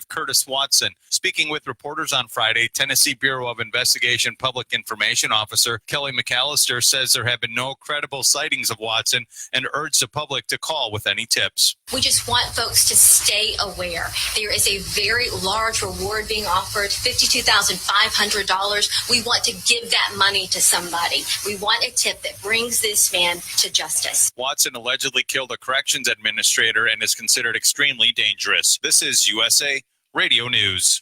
Curtis Watson. Speaking with reporters on Friday, Tennessee Bureau of Investigation Public Information Officer Kelly McAllister says there have been no credible sightings of Watson and urged the public to call with any tips. We just want folks to stay aware. There is a very large reward being offered, $52,500. We want to give that money to somebody. We want a tip that brings this man to justice. Watson allegedly killed a corrections administrator and is considered extremely dangerous. This is USA Radio News.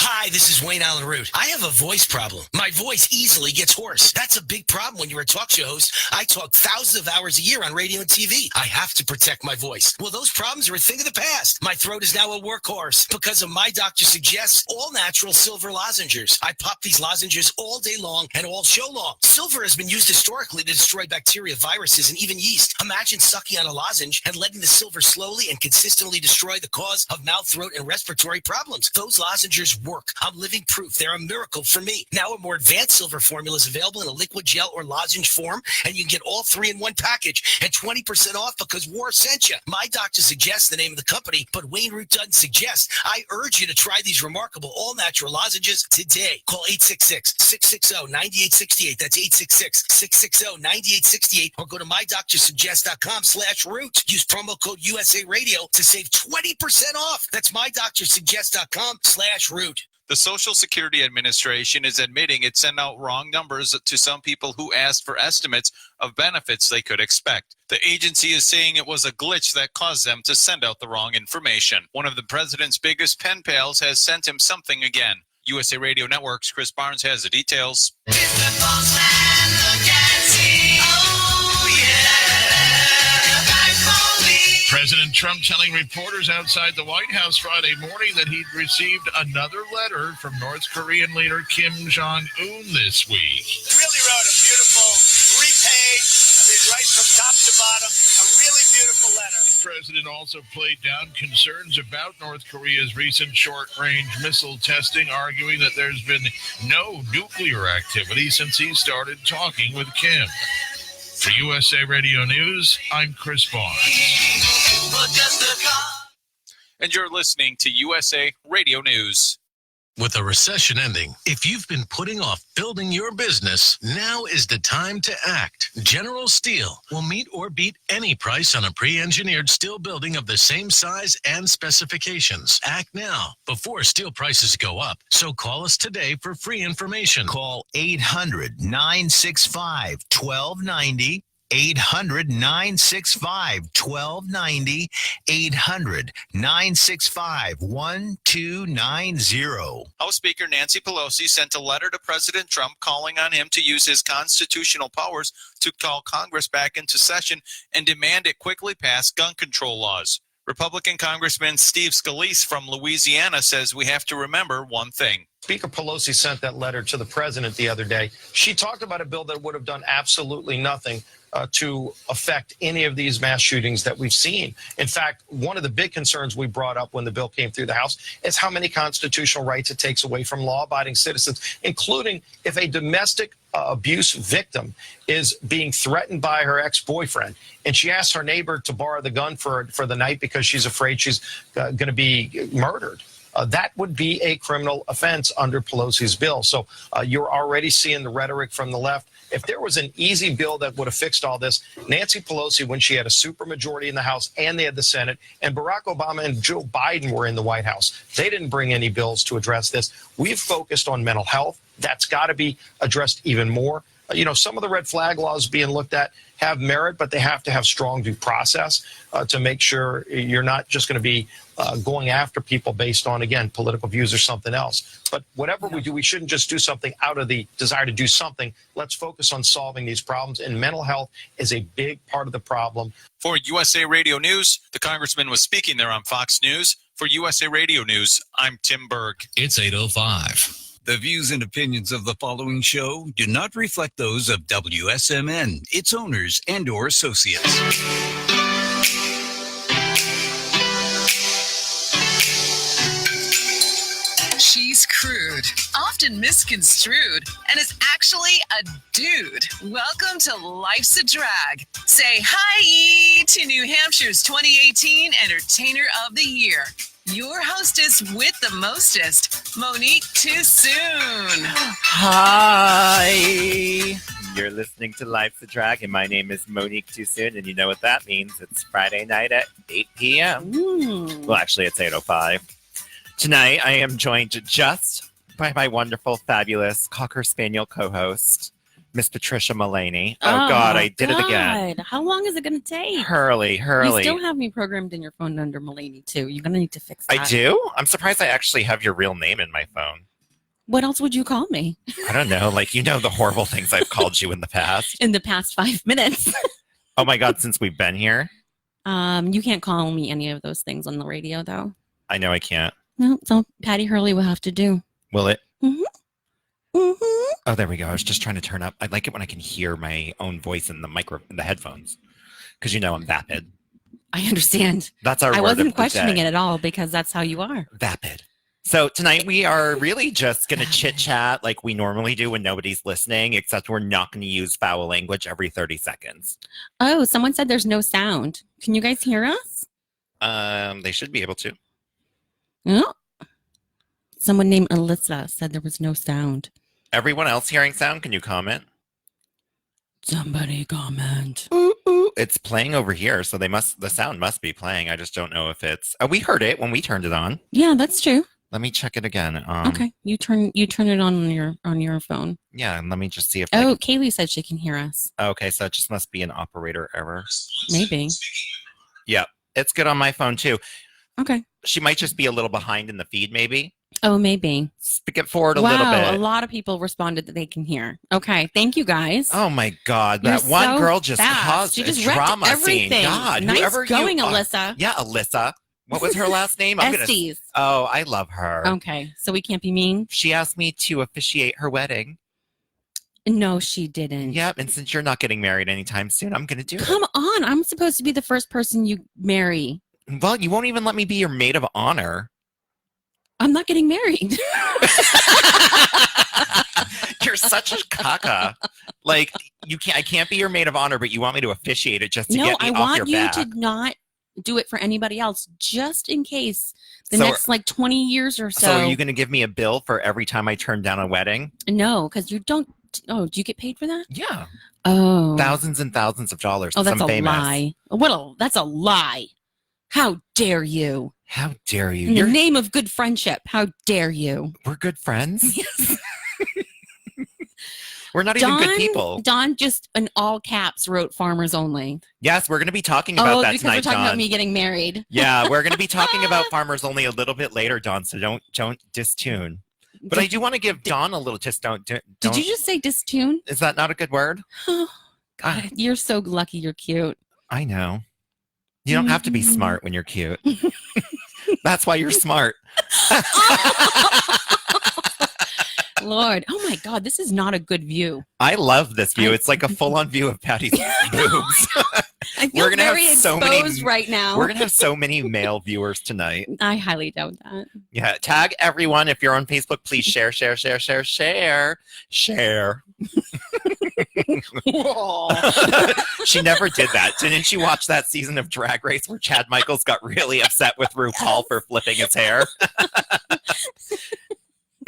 Hi, this is Wayne Allen Root. I have a voice problem. My voice easily gets hoarse. That's a big problem when you're a talk show host. I talk thousands of hours a year on radio and TV. I have to protect my voice. Well, those problems are a thing of the past. My throat is now a workhorse because of My Doctor Suggests all-natural silver lozenges. I pop these lozenges all day long and all show long. Silver has been used historically to destroy bacteria, viruses, and even yeast. Imagine sucking on a lozenge and letting the silver slowly and consistently destroy the cause of mouth, throat, and respiratory problems. Those lozenges work. I'm living proof. They're a miracle for me. Now a more advanced silver formula is available in a liquid gel or lozenge form, and you can get all three in one package and 20% off because war sent you. My Doctor Suggests the name of the company, but Wayne Root doesn't suggest. I urge you to try these remarkable all-natural lozenges today. Call 866-660-9868. That's 866-660-9868 or go to mydoctorsuggest.com/root. Use promo code USA Radio to save 20% off. That's mydoctorsuggest.com/root. The Social Security Administration is admitting it sent out wrong numbers to some people who asked for estimates of benefits they could expect. The agency is saying it was a glitch that caused them to send out the wrong information. One of the president's biggest pen pals has sent him something again. USA Radio Network's Chris Barnes has the details. It's the boss man, look and see. Oh, yeah. President Trump telling reporters outside the White House Friday morning that he'd received another letter from North Korean leader Kim Jong-un this week. He really wrote a beautiful 3-page, right from top to bottom, a really beautiful letter. The president also played down concerns about North Korea's recent short-range missile testing, arguing that there's been no nuclear activity since he started talking with Kim. For USA Radio News, I'm Chris Barnes. And you're listening to USA Radio News. With a recession ending, if you've been putting off building your business, now is the time to act. General Steel will meet or beat any price on a pre-engineered steel building of the same size and specifications. Act now before steel prices go up. So call us today for free information. Call 800-965-1290. 800-965-1290, 800-965-1290. House Speaker Nancy Pelosi sent a letter to President Trump calling on him to use his constitutional powers to call Congress back into session and demand it quickly pass gun control laws. Republican Congressman Steve Scalise from Louisiana says we have to remember one thing. Speaker Pelosi sent that letter to the president the other day. She talked about a bill that would have done absolutely nothing to affect any of these mass shootings that we've seen. In fact, one of the big concerns we brought up when the bill came through the House is how many constitutional rights it takes away from law-abiding citizens, including if a domestic abuse victim is being threatened by her ex-boyfriend, and she asks her neighbor to borrow the gun for the night because she's afraid she's going to be murdered. That would be a criminal offense under Pelosi's bill. So you're already seeing the rhetoric from the left. If there was an easy bill that would have fixed all this, Nancy Pelosi, when she had a supermajority in the House and they had the Senate, and Barack Obama and Joe Biden were in the White House, they didn't bring any bills to address this. We've focused on mental health. That's got to be addressed even more. Some of the red flag laws being looked at have merit, but they have to have strong due process to make sure you're not just going to be going after people based on, again, political views or something else. But whatever we do, we shouldn't just do something out of the desire to do something. Let's focus on solving these problems. And mental health is a big part of the problem. For USA Radio News, the congressman was speaking there on Fox News. For USA Radio News, I'm Tim Berg. It's 8:05. The views and opinions of the following show do not reflect those of WSMN, its owners, and/or associates. She's crude, often misconstrued, and is actually a dude. Welcome to Life's a Drag. Say hi to New Hampshire's 2018 Entertainer of the Year. your hostess with the mostest, Monique Too Soon. Hi. You're listening to Life's a Drag, and my name is Monique Too Soon, and you know what that means. It's Friday night at 8 p.m. Well, actually, it's 8:05. Tonight, I am joined just by my wonderful, fabulous Cocker Spaniel co-host, Miss Patricia Mullaney. Oh, God, I did it again. How long is it going to take? Hurley. You still have me programmed in your phone under Mullaney, too. You're going to need to fix that. I do? I'm surprised I actually have your real name in my phone. What else would you call me? I don't know. Like, you know the horrible things I've called you in the past. In the past 5 minutes. Oh, my God, since we've been here? You can't call me any of those things on the radio, though. I know I can't. No, so Patty Hurley will have to do. Will it? Mm-hmm. Mm-hmm. Oh, there we go. I was just trying to turn up. I like it when I can hear my own voice in the headphones, because you know I'm vapid. I understand. That's our. I word wasn't of the questioning day. it at all because that's how you are. Vapid. So tonight we are really just going to chit chat like we normally do when nobody's listening, except we're not going to use foul language every 30 seconds. Oh, someone said there's no sound. Can you guys hear us? They should be able to. Oh. Someone named Alyssa said there was no sound. Everyone else hearing sound? Can you comment? Somebody comment. Ooh, ooh. It's playing over here, so the sound must be playing. I just don't know if it's. Oh, we heard it when we turned it on. Yeah, that's true. Let me check it again. Okay, you turn it on your phone. Yeah, and let me just see if. Oh, Kaylee said she can hear us. Okay, so it just must be an operator error. Maybe. Yep, it's good on my phone too. Okay. She might just be a little behind in the feed, maybe. Oh, maybe. Speak it forward a little bit. Wow, a lot of people responded that they can hear. Okay, thank you guys. Oh my God, You're that one so girl just fast. caused She a just wrecked drama everything. scene. God, Nice whoever going, you are. Alyssa. Yeah, Alyssa. What was her last name? Estes. Oh, I love her. Okay, so we can't be mean? She asked me to officiate her wedding. No, she didn't. Yep, and since you're not getting married anytime soon, I'm going to do it. Come on, I'm supposed to be the first person you marry. Well, you won't even let me be your maid of honor. I'm not getting married. You're such a caca. Like, I can't be your maid of honor, but you want me to officiate it just to get me off your back. I want you to not do it for anybody else, just in case the next 20 years or so. So are you going to give me a bill for every time I turn down a wedding? No, because you don't. Oh, do you get paid for that? Yeah. Oh. Thousands and thousands of dollars. Oh, that's I'm a famous. lie. That's a lie. How dare you? How dare you? In the name of good friendship, how dare you? We're good friends? Yes. We're not even good people. Don just in all caps wrote farmers only. Yes, we're going to be talking about that because tonight, we're talking Don. about me getting married. Yeah, we're going to be talking about farmers only a little bit later, Don, so don't distune. But I do want to give Don a little, just don't. Did you just say distune? Is that not a good word? Oh, God, you're so lucky you're cute. I know. You don't have to be smart when you're cute. That's why you're smart. Lord, oh my God, this is not a good view. I love this view. It's like a full-on view of Patty's boobs. I feel very exposed right now. We're going to have so many male viewers tonight. I highly doubt that. Yeah, tag everyone. If you're on Facebook, please share. She never did that. Didn't she watch that season of Drag Race where Chad Michaels got really upset with RuPaul for flipping his hair?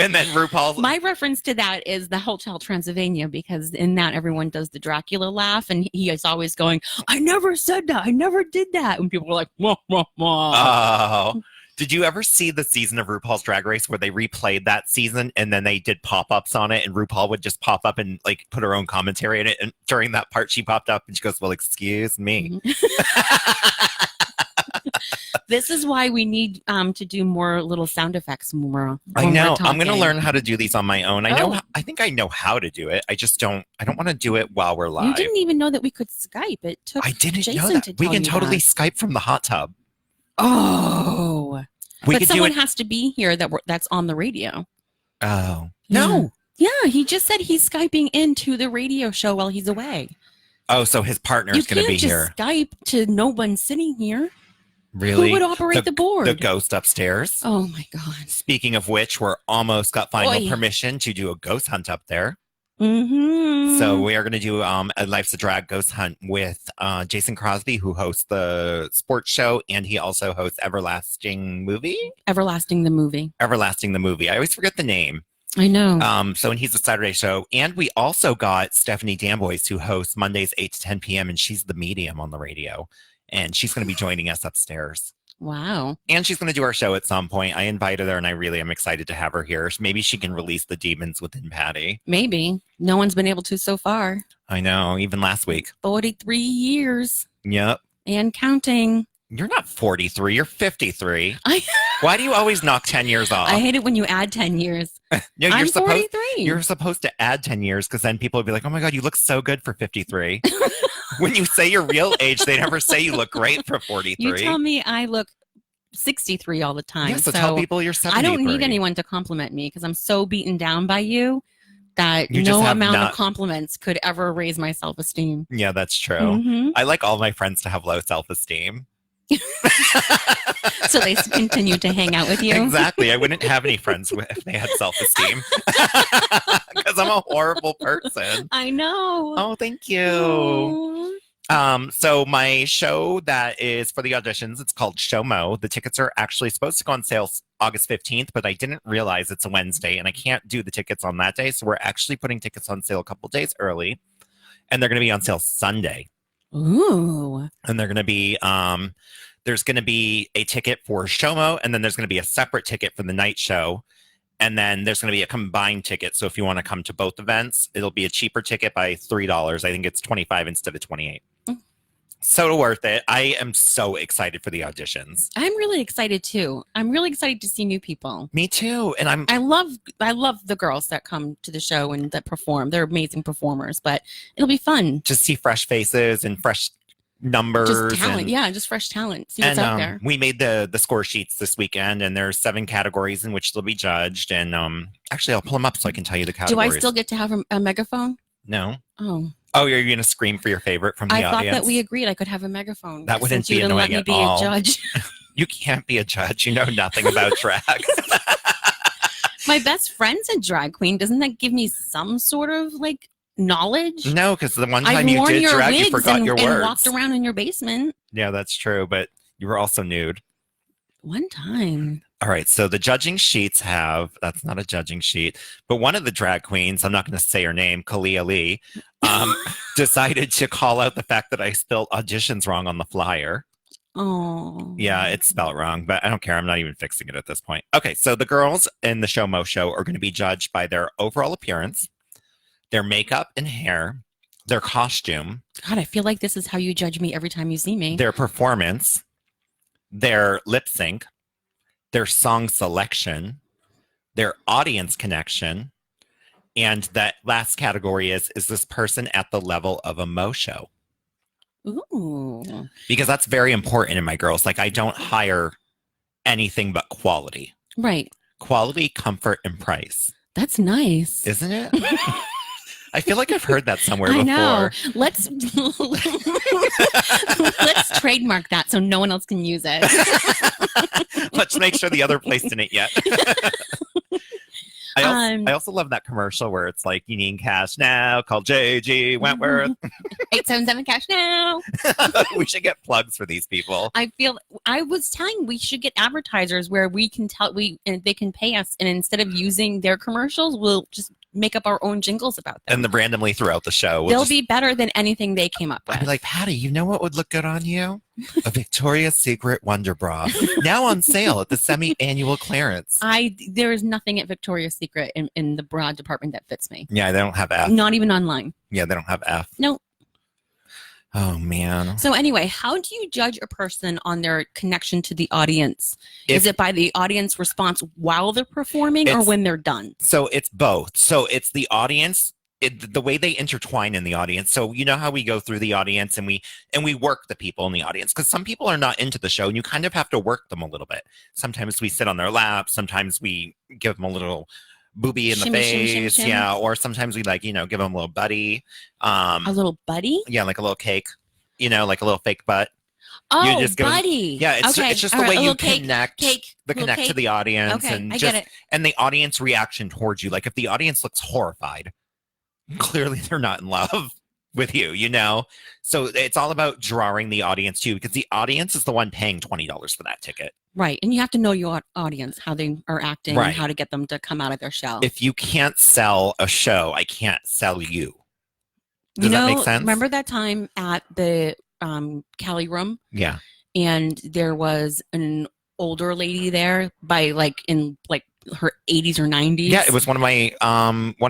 And then RuPaul. My reference to that is the Hotel Transylvania, because in that everyone does the Dracula laugh, and he is always going, "I never said that. I never did that." And people are like, "Wah, wah, wah." Oh. Did you ever see the season of RuPaul's Drag Race where they replayed that season and then they did pop-ups on it, and RuPaul would just pop up and like put her own commentary in it, and during that part she popped up and she goes, "Well, excuse me." This is why we need to do more little sound effects more. I know. I'm going to learn how to do these on my own. I think I know how to do it. I don't want to do it while we're live. You didn't even know that we could Skype. It took I didn't Jason know that. to We tell can you totally that. Skype from the hot tub. Oh. We but could someone do it. has to be here that's on the radio. Oh. No. Yeah, he just said he's Skyping into the radio show while he's away. Oh, so his partner's going to be You here. can't just Skype to no one sitting here. Really? Who would operate the board? The ghost upstairs. Oh, my God. Speaking of which, we're almost got final Oy. permission to do a ghost hunt up there. Mm-hmm. So we are going to do a Life's a Drag Ghost Hunt with Jason Crosby, who hosts the sports show, and he also hosts Everlasting the movie. Everlasting the movie. I always forget the name. I know. So and he's a Saturday show, and we also got Stephanie Danboys, who hosts Mondays 8 to 10 p.m. and she's the medium on the radio, and she's going to be joining us upstairs. Wow. And she's going to do our show at some point. I invited her, and I really am excited to have her here. Maybe she can release the demons within Patty. Maybe. No one's been able to so far. I know, even last week. 43 years. Yep. And counting. You're not 43. You're 53. Why do you always knock 10 years off? I hate it when you add 10 years. No, I'm 43. You're supposed to add 10 years because then people will be like, oh my God, you look so good for 53. When you say your real age, they never say you look great for 43. You tell me I look 63 all the time. Yeah, so tell people you're 73. I don't need anyone to compliment me because I'm so beaten down by you that You just no have amount not- of compliments could ever raise my self-esteem. Yeah, that's true. Mhm. I like all my friends to have low self-esteem. So they continue to hang out with you. Exactly. I wouldn't have any friends if they had self-esteem because I'm a horrible person. I know. Oh, thank you. So my show that is for the auditions, it's called Show Mo. The tickets are actually supposed to go on sale August 15th, but I didn't realize it's a Wednesday and I can't do the tickets on that day. So we're actually putting tickets on sale a couple days early, and they're going to be on sale Sunday. Ooh. And they're going to be, there's going to be a ticket for Showmo, and then there's going to be a separate ticket for the night show. And then there's going to be a combined ticket. So if you want to come to both events, it'll be a cheaper ticket by $3. I think it's $25 instead of $28. So worth it. I am so excited for the auditions. I'm really excited too. I'm really excited to see new people. Me too. And I love the girls that come to the show and that perform. They're amazing performers, but it'll be fun. Just see fresh faces and fresh numbers. Just talent. And, Yeah, just fresh talent. See what's out there. We made the score sheets this weekend, and there's 7 categories in which they'll be judged. And actually, I'll pull them up so I can tell you the categories. Do I still get to have a megaphone? No. Oh, you're going to scream for your favorite from the I audience? thought that we agreed I could have a megaphone. That wouldn't since you be didn't let annoying me at be all. a judge. You can't be a judge. You know nothing about drag. My best friend's a drag queen. Doesn't that give me some sort of like knowledge? No, because the one time I've you worn did your drag, you wigs forgot your and words. walked around in your basement. Yeah, that's true. But you were also nude. One time. All right, so the judging sheets have, that's not a judging sheet, but one of the drag queens, I'm not going to say her name, Kalia Lee, decided to call out the fact that I spelled auditions wrong on the flyer. Oh. Yeah, it's spelled wrong, but I don't care. I'm not even fixing it at this point. Okay, so the girls in the Show Mo show are going to be judged by their overall appearance, their makeup and hair, their costume. God, I feel like this is how you judge me every time you see me. Their performance, their lip sync, their song selection, their audience connection, and that last category is this person at the level of a Mo show? Ooh. Because that's very important in my girls. Like, I don't hire anything but quality. Right. Quality, comfort, and price. That's nice. Isn't it? I feel like I've heard that somewhere I before. know. Let's trademark that so no one else can use it. Let's make sure the other place didn't yet. I also love that commercial where it's like, you need cash now, call JG Wentworth. 877 cash now. We should get plugs for these people. I was telling we should get advertisers where we can and they can pay us, and instead of using their commercials, we'll just make up our own jingles about them. And the randomly throughout the show. They'll be better than anything they came up with. I'll be like, Patty, you know what would look good on you? A Victoria's Secret Wonder Bra. Now on sale at the semi-annual clearance. There is nothing at Victoria's Secret in the bra department that fits me. Yeah, they don't have F. Not even online. Yeah, they don't have F. No. Oh, man. So anyway, how do you judge a person on their connection to the audience? Is it by the audience response while they're performing or when they're done? So it's both. So it's the audience, the way they intertwine in the audience. So you know how we go through the audience and we work the people in the audience, because some people are not into the show and you kind of have to work them a little bit. Sometimes we sit on their lap. Sometimes we give them a little booby in the face. Shimmy. Yeah. Or sometimes we give them a little buddy. A little buddy? Yeah, like a little cake, like a little fake butt. Oh, you just give buddy. Them, yeah, it's just the way you connect to the audience. Okay, and I get it. And the audience reaction towards you. Like if the audience looks horrified, clearly they're not in love with you, you know? So it's all about drawing the audience to you because the audience is the one paying $20 for that ticket. Right. And you have to know your audience, how they are acting, Right. and how to get them to come out of their shell. If you can't sell a show, I can't sell you. Does that make sense? Remember that time at the Cali Room? Yeah. And there was an older lady there by in her 80s or 90s. Yeah, it was one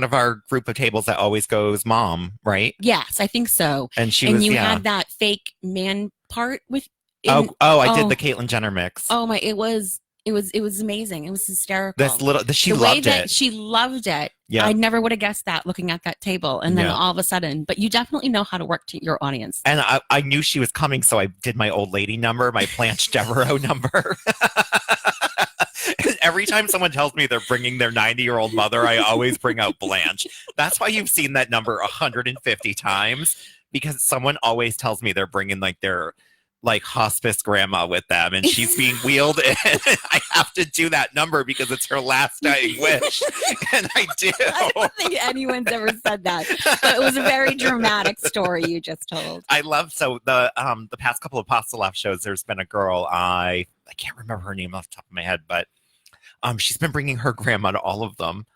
of our group of tables that always goes mom, right? Yes, I think so. And she and was, you yeah. had that fake man part with. I did the Caitlyn Jenner mix. Oh my! It was amazing. It was hysterical. She the way loved that it. she loved it. Yeah. I never would have guessed that looking at that table, and then Yeah. all of a sudden. But you definitely know how to work to your audience. And I knew she was coming, so I did my old lady number, my Blanche Devereaux number. Every time someone tells me they're bringing their 90-year-old mother, I always bring out Blanche. That's why you've seen that number 150 times, because someone always tells me they're bringing their hospice grandma with them, and she's being wheeled in. I have to do that number because it's her last dying wish, and I do. I don't think anyone's ever said that, but it was a very dramatic story you just told. I love the past couple of Pasta Laugh shows. There's been a girl I can't remember her name off the top of my head, but she's been bringing her grandma to all of them,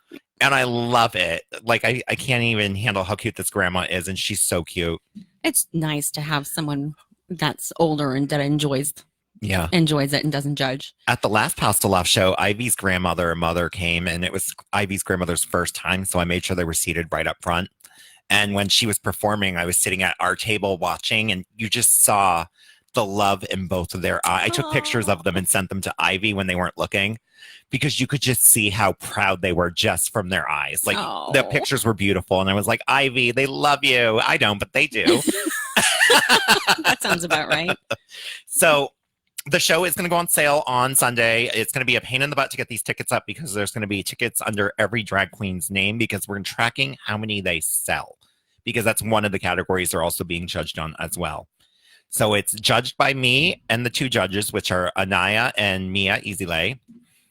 and I love it. I can't even handle how cute this grandma is, and she's so cute. It's nice to have someone that's older and that enjoys Yeah. it and doesn't judge. At the last Pasta Laugh show, Ivy's grandmother and mother came, and it was Ivy's grandmother's first time, so I made sure they were seated right up front. And when she was performing, I was sitting at our table watching, and you just saw the love in both of their eyes. I took pictures of them and sent them to Ivy when they weren't looking, because you could just see how proud they were just from their eyes. The pictures were beautiful, and I was like, Ivy, they love you. I don't, but they do. That sounds about right. So the show is going to go on sale on Sunday. It's going to be a pain in the butt to get these tickets up because there's going to be tickets under every drag queen's name, because we're tracking how many they sell, because that's one of the categories they're also being judged on as well. So it's judged by me and the two judges, which are Anaya and Mia Easylay.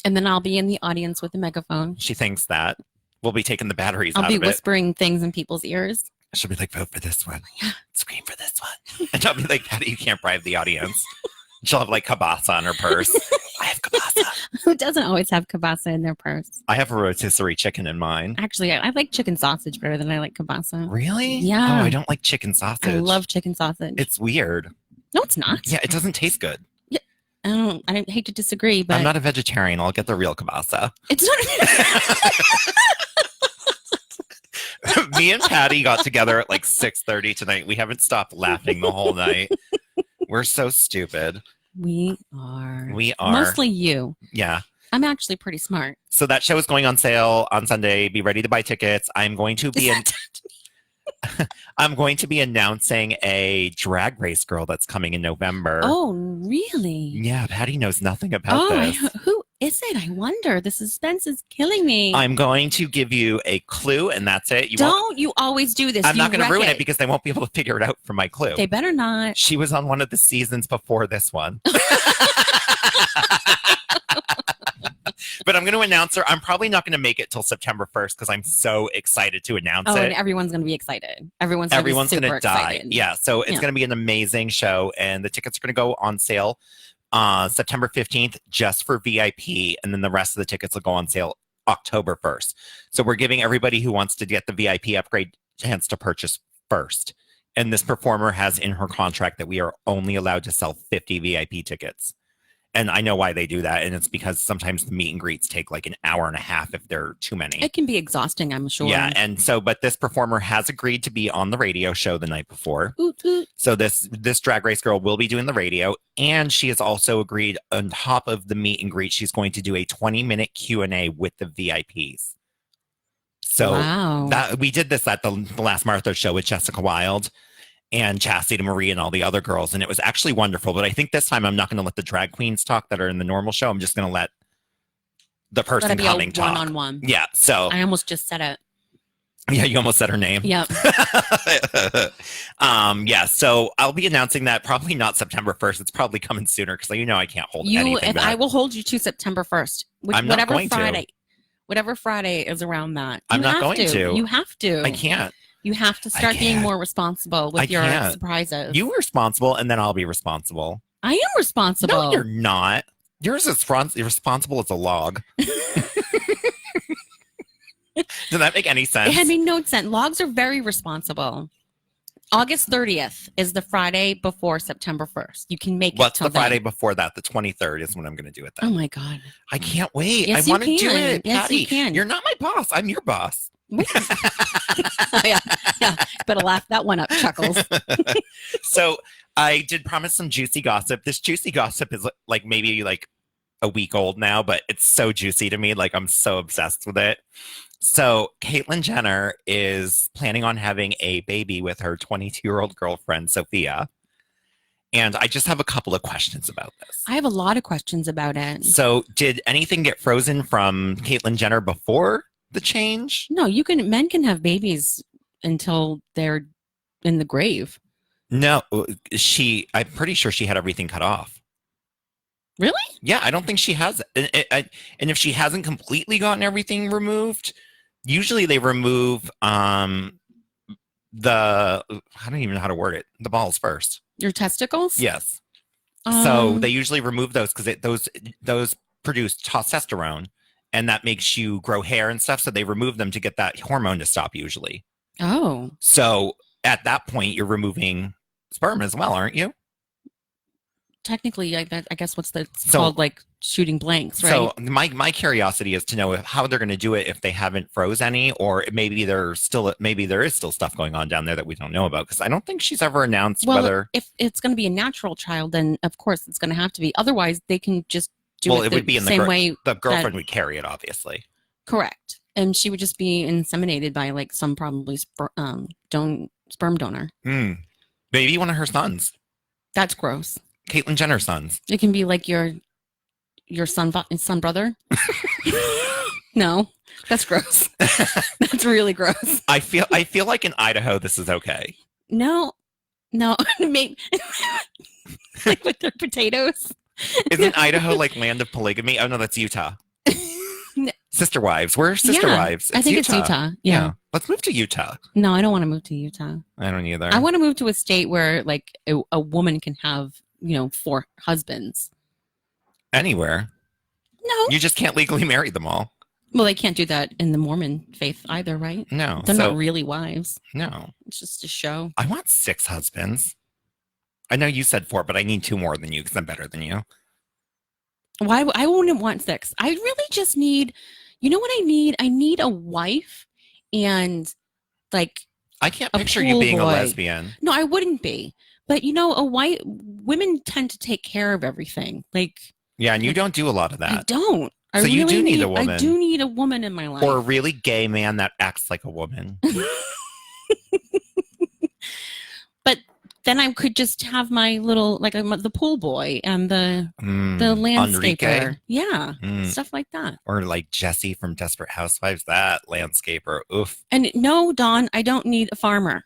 And then I'll be in the audience with a megaphone. She thinks that we'll be taking the batteries I'll out be of it. whispering things in people's ears. She'll be like, vote for this one. Scream for this one. And I'll be like, Patty, you can't bribe the audience. She'll have kabasa on her purse. I have kabasa. Who doesn't always have kielbasa in their purse? I have a rotisserie chicken in mine. Actually, I like chicken sausage better than I like kielbasa. Really? Yeah. Oh, I don't like chicken sausage. I love chicken sausage. It's weird. No, it's not. Yeah, it doesn't taste good. Yeah, I hate to disagree, but I'm not a vegetarian. I'll get the real kielbasa. it's not. Me and Patty got together at 6:30 tonight. We haven't stopped laughing the whole night. We're so stupid. We are. Mostly you. Yeah. I'm actually pretty smart. So that show is going on sale on Sunday. Be ready to buy tickets. I'm going to be I'm going to be announcing a Drag Race girl that's coming in November. Oh, really? Yeah, Patty knows nothing about this. Who is it? I wonder. The suspense is killing me. I'm going to give you a clue, and that's it. You always do this. I'm not You going to wreck ruin it because they won't be able to figure it out from my clue. They better not. She was on one of the seasons before this one. But I'm going to announce her. I'm probably not going to make it till September 1st because I'm so excited to announce it. And everyone's going to be excited. Everyone's going going to to die. excited. Yeah, so it's going to be an amazing show, and the tickets are going to go on sale September 15th just for VIP, and then the rest of the tickets will go on sale October 1st. So we're giving everybody who wants to get the VIP upgrade chance to purchase first. And this performer has in her contract that we are only allowed to sell 50 VIP tickets. And I know why they do that, and it's because sometimes the meet and greets take an hour and a half if there are too many. It can be exhausting, I'm sure. Yeah, and so, but this performer has agreed to be on the radio show the night before. Oot, oot. So this Drag Race girl will be doing the radio, and she has also agreed on top of the meet and greet, she's going to do a 20-minute Q&A with the VIPs. So wow. We did this at the last Martha show with Jessica Wilde and Chastity Marie and all the other girls, and it was actually wonderful. But I think this time I'm not going to let the drag queens talk that are in the normal show. I'm just going to let the person coming talk. One-on-one. Yeah. So I almost just said it. Yeah, you almost said her name. Yep. Yeah. So I'll be announcing that probably not September 1st. It's probably coming sooner because I can't hold anything back. I will hold you to September 1st. I'm not whatever going Friday. to. Whatever Friday is around that. I'm You not have going to. You have to. I can't. You have to start being more responsible with your surprises. You responsible, and then I'll be responsible. I am responsible. No, you're not. Yours is responsible as a log. Does that make any sense? It made no sense. Logs are very responsible. August 30th is the Friday before September 1st. You can make it. What's till the Friday then. before that? The 23rd is when I'm going to do it then. Oh my God. I can't wait. Yes, I want to you do can. it. Yes, Patty, you can. You're not my boss. I'm your boss. yeah. Better laugh that one up, Chuckles. So I did promise some juicy gossip. This juicy gossip is like maybe like a week old now, but it's so juicy to me. Like I'm so obsessed with it. So Caitlyn Jenner is planning on having a baby with her 22-year-old girlfriend, Sophia. And I just have a couple of questions about this. I have a lot of questions about it. So did anything get frozen from Caitlyn Jenner before the change? No, men can have babies until they're in the grave. No, I'm pretty sure she had everything cut off. Really? Yeah, I don't think she has. And if she hasn't completely gotten everything removed, usually they remove I don't even know how to word it, the balls first. Your testicles? Yes. So they usually remove those because those produce testosterone, and that makes you grow hair and stuff. So they remove them to get that hormone to stop usually. Oh. So at that point, you're removing sperm as well, aren't you? Technically, I guess it's called like shooting blanks, right? So my curiosity is to know how they're going to do it if they haven't froze any, or maybe there is still stuff going on down there that we don't know about, because I don't think she's ever announced whether. If it's going to be a natural child, then of course it's going to have to be. Otherwise, they can just do Well, it it would be in the same way. The girlfriend would carry it, obviously. Correct, and she would just be inseminated by like some probably sperm donor. Maybe one of her sons. That's gross. Caitlyn Jenner's sons. It can be like your son brother. No, that's gross. That's really gross. I feel like in Idaho this is okay. No, maybe like with their potatoes. Isn't Idaho like land of polygamy? Oh no, that's Utah. Sister wives. We're sister wives. I think it's Utah. Yeah. Let's move to Utah. No, I don't want to move to Utah. I don't either. I want to move to a state where like a woman can have 4 husbands. Anywhere. No. You just can't legally marry them all. Well, they can't do that in the Mormon faith either, right? No. They're not really wives. No. It's just a show. I want 6 husbands. I know you said 4, but I need 2 more than you because I'm better than you. Why? I wouldn't want 6. I really just need, you know what I need? I need a wife and like I can't picture you being a lesbian. No, I wouldn't be. But women tend to take care of everything. Like yeah, and you don't do a lot of that. I don't. So you do need a woman. I do need a woman in my life. Or a really gay man that acts like a woman. But then I could just have my little the pool boy and the landscaper. Enrique? Yeah, stuff like that. Or like Jesse from Desperate Housewives, that landscaper. Oof. And no, Dawn, I don't need a farmer.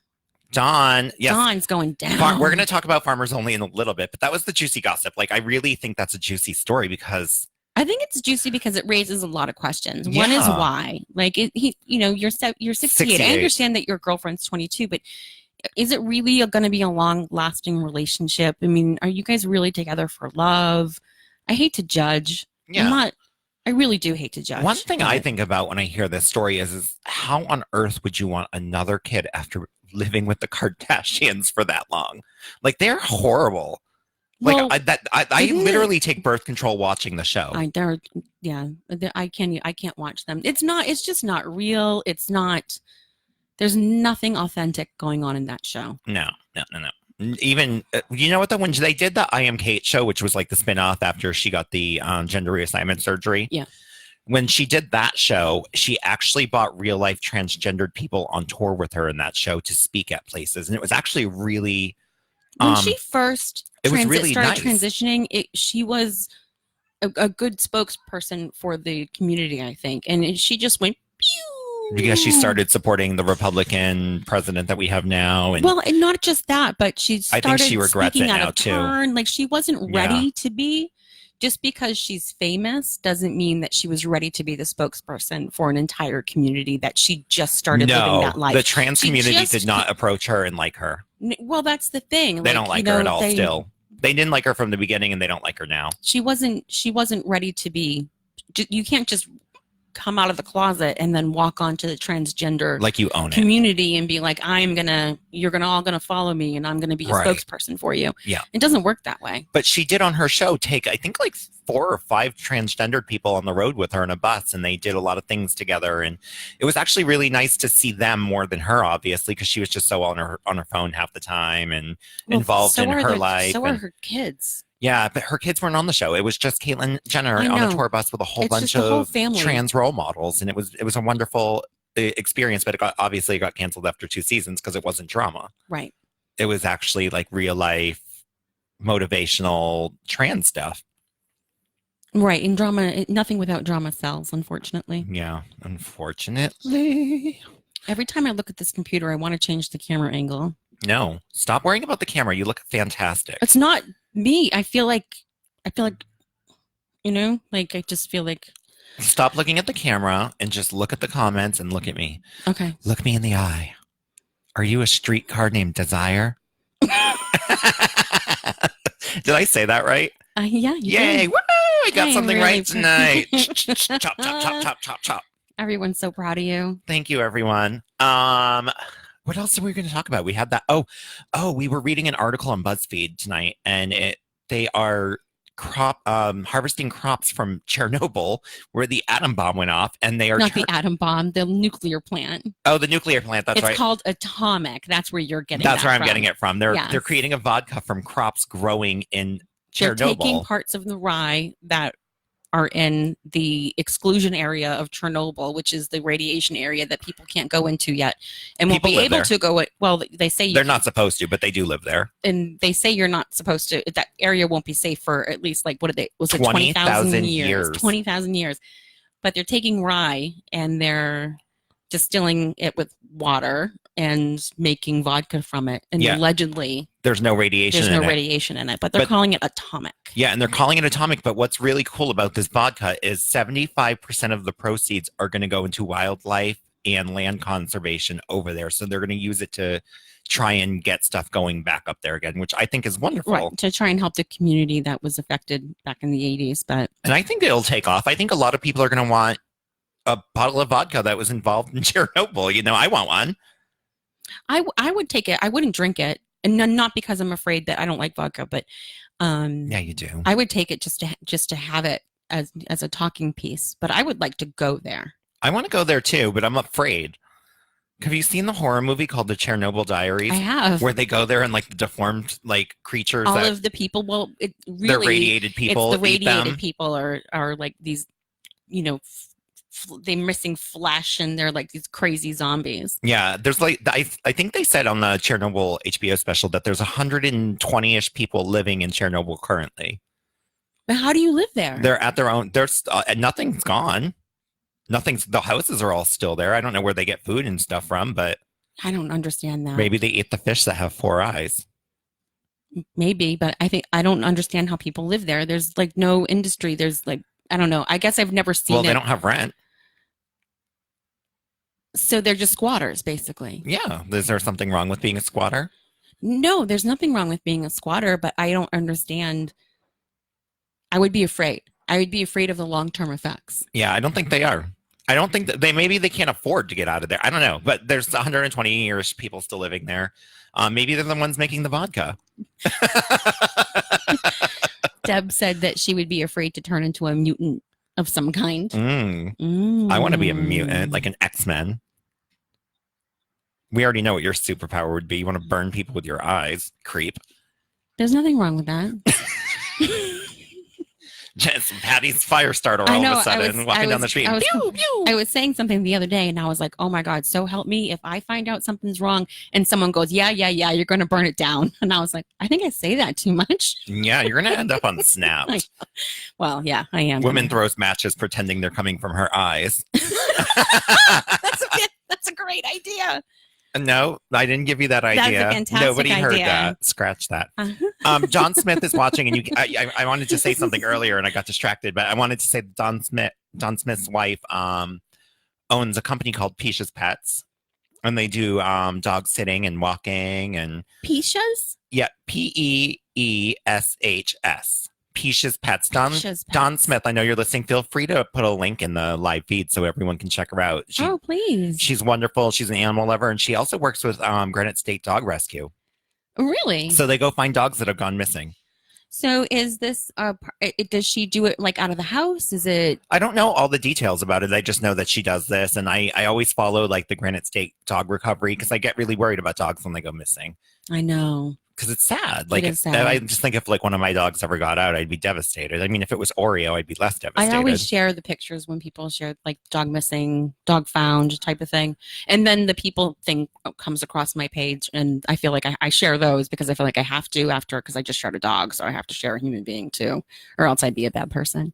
Dawn, yes. Dawn's going down. We're going to talk about Farmers Only in a little bit, but that was the juicy gossip. Like, I really think that's a juicy story because I think it's juicy because it raises a lot of questions. One is why, like, you're 68. I understand that your girlfriend's 22, but is it really going to be a long-lasting relationship? I mean, are you guys really together for love? I hate to judge. Yeah. I really do hate to judge. One thing I think about when I hear this story is how on earth would you want another kid after living with the Kardashians for that long? Like, they're horrible. Well, I literally take birth control watching the show. I can't watch them. It's just not real. It's not, there's nothing authentic going on in that show. No. Even, you know what, when they did the I Am Kate show, which was like the spinoff after she got the gender reassignment surgery. Yeah. When she did that show, she actually brought real life transgendered people on tour with her in that show to speak at places. And it was actually really, when she first started transitioning, she was a good spokesperson for the community, I think. And she just went, pew! Because she started supporting the Republican president that we have now. And well, and not just that, but she started I think she regrets speaking it out now of turn. Like, she wasn't ready to be just because she's famous doesn't mean that she was ready to be the spokesperson for an entire community that she just started living that life. The trans She community just- did not approach her and like her. Well, that's the thing. They don't like you her know, at all still. They didn't like her from the beginning and they don't like her now. She wasn't ready to be. You can't just come out of the closet and then walk onto the transgender Like you own it. community and be like, you're all gonna follow me and I'm gonna be a Right. spokesperson for you. Yeah. It doesn't work that way. But she did on her show take, I think, like 4 or 5 transgendered people on the road with her in a bus, and they did a lot of things together. And it was actually really nice to see them more than her, obviously, because she was just so on her phone half the time and involved in her life. So are and- her kids. Yeah, but her kids weren't on the show. It was just Caitlyn Jenner I on a know. tour bus with a whole It's bunch just the whole of family. trans role models, and it was a wonderful experience. But it got canceled after 2 seasons because it wasn't drama. Right. It was actually like real life, motivational trans stuff. Right. In drama, nothing without drama sells, unfortunately. Yeah, unfortunately. Every time I look at this computer, I want to change the camera angle. No, stop worrying about the camera. You look fantastic. It's not me. I feel like, like I just feel like, Stop looking at the camera and just look at the comments and look at me. okay. Look me in the eye. Are you a streetcar named Desire? Did I say that right? Yeah. You Yay! did. Woo! I got I'm something really right tonight. Chop, chop, chop, chop, chop, chop. Everyone's so proud of you. Thank you, everyone. What else are we going to talk about? We had that. Oh, we were reading an article on BuzzFeed tonight, and they are harvesting crops from Chernobyl, where the atom bomb went off, and they are Not the atom bomb, the nuclear plant. Oh, the nuclear plant. That's it's right. called Atomic. That's where you're getting. That's that where I'm from. getting it from. They're Yes. creating a vodka from crops growing in They're taking Chernobyl. parts of the rye that are in the exclusion area of Chernobyl, which is the radiation area that people can't go into yet, and won't People be live able there. to go. Well, they say you They're not supposed to, but they do live there. and they say you're not supposed to. That area won't be safe for at least like what did they? Was it 20,000 20,000 years. years? 20,000 years. But they're taking rye and they're distilling it with water and making vodka from it, and Yeah. allegedly There's no radiation. there's no in it. radiation in it. But they're But- calling it atomic. Yeah, and they're calling it atomic. But what's really cool about this vodka is 75% of the proceeds are going to go into wildlife and land conservation over there. So they're going to use it to try and get stuff going back up there again, which I think is wonderful. Right, to try and help the community that was affected back in the 80s. But And I think it'll take off. I think a lot of people are going to want a bottle of vodka that was involved in Chernobyl. You know, I want one. I would take it. I wouldn't drink it, and not because I'm afraid that I don't like vodka, but Yeah, you do. I would take it just to have it as a talking piece. But I would like to go there. I want to go there too, but I'm afraid. Have you seen the horror movie called The Chernobyl Diaries? I have. Where they go there and like the deformed like creatures All that of the people. Well, it really the radiated people It's the eat them. radiated people are like these, they're missing flesh and they're like these crazy zombies. Yeah, there's like I think they said on the Chernobyl HBO special that there's 120ish people living in Chernobyl currently. But how do you live there? They're at their own. There's nothing's gone. The houses are all still there. I don't know where they get food and stuff from, but I don't understand that. maybe they eat the fish that have 4 eyes. Maybe, but I don't understand how people live there. There's like no industry. There's like, I don't know. I guess I've never seen Well, it. they don't have rent. So they're just squatters, basically. Yeah, is there something wrong with being a squatter? No, there's nothing wrong with being a squatter, but I don't understand. I would be afraid. I would be afraid of the long-term effects. Yeah, I don't think they are. I don't think that maybe they can't afford to get out of there. I don't know, but there's 120 years people still living there. Maybe they're the ones making the vodka. Deb said that she would be afraid to turn into a mutant of some kind. I want to be a mutant, like an X-Men. We already know what your superpower would be. You want to burn people with your eyes, creep. There's nothing wrong with that. Just Patty's fire starter all of a sudden walking down the street. I was saying something the other day and I was like, oh my God, so help me. If I find out something's wrong and someone goes, yeah, you're going to burn it down. And I was like, I think I say that too much. Yeah, you're going to end up on Snap. Well, yeah, I am. Women throws matches pretending they're coming from her eyes. That's a great idea. No, I didn't give you that That's a idea. fantastic Nobody heard idea. that. Scratch that. Uh-huh. John Smith is watching, and I wanted to say something earlier, and I got distracted. But I wanted to say that John Smith's wife owns a company called Pisha's Pets, and they do dog sitting and walking and Pisha's? Yeah, Peeshs. Pisha's Pets. Don Smith, I know you're listening. Feel free to put a link in the live feed so everyone can check her out. Oh, please. She's wonderful. She's an animal lover, and she also works with Granite State Dog Rescue. Really? So they go find dogs that have gone missing. So is this, does she do it like out of the house? Is it? I don't know all the details about it. I just know that she does this, and I always follow like the Granite State Dog Recovery because I get really worried about dogs when they go missing. I know. Because it's sad. Like, It is sad. I just think if like one of my dogs ever got out, I'd be devastated. I mean, if it was Oreo, I'd be less devastated. I always share the pictures when people share like dog missing, dog found type of thing. And then the people thing comes across my page, and I feel like I share those because I feel like I have to because I just shared a dog. So I have to share a human being too, or else I'd be a bad person.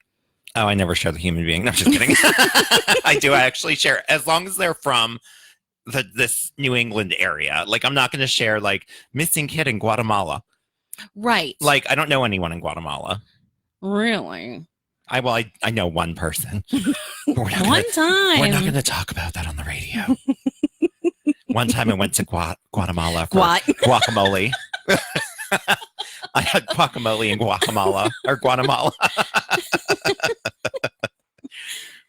Oh, I never share the human being. No, I'm just kidding. I do. I actually share as long as they're from this New England area. Like, I'm not going to share like missing kid in Guatemala. Right. Like, I don't know anyone in Guatemala. Really? I know one person. One time. We're not going to talk about that on the radio. One time I went to Guatemala for guacamole. I had guacamole in Guatemala.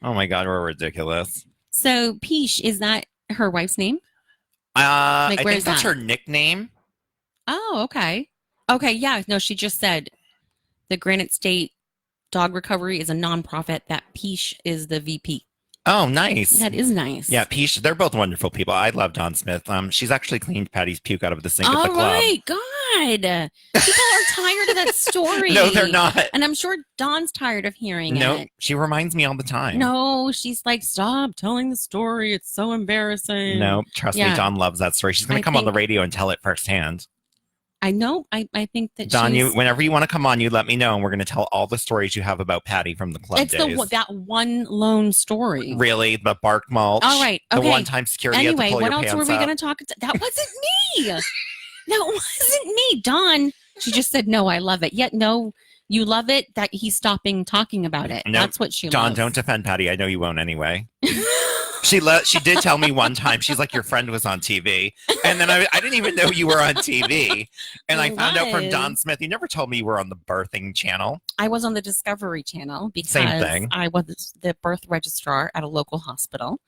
Oh my God, we're ridiculous. So Peach, is that her wife's name? I where think is that's that? her nickname. Oh, okay. Okay, yeah. No, she just said the Granite State Dog Recovery is a nonprofit, that Peach is the VP. Oh, nice. That is nice. Yeah, Peach, they're both wonderful people. I love Don Smith. She's actually cleaned Patty's puke out of the sink at All the club. right, God. People are tired of that story. No, they're not. And I'm sure Dawn's tired of hearing No, it. she reminds me all the time. No, she's like, stop telling the story. It's so embarrassing. No, trust me, Dawn loves that story. She's going to come on the radio and tell it firsthand. I know. I think that Dawn, she's... whenever you want to come on, you let me know, and we're going to tell all the stories you have about Patty from the club It's days. that one lone story. Really? The bark mulch? All right. Okay. The one-time security Anyway, had to pull what your else pants were we up? going to talk about? That wasn't me. That wasn't me. Dawn, she just said, no, I love it. Yet, no, you love it that he's stopping talking about it. No, That's what she Dawn, loves. don't defend Patty. I know you won't anyway. She did tell me one time, she's like, your friend was on TV. And then I didn't even know you were on TV. And I found out from Don Smith, you never told me you were on the birthing channel. I was on the Discovery Channel because Same thing. I was the birth registrar at a local hospital.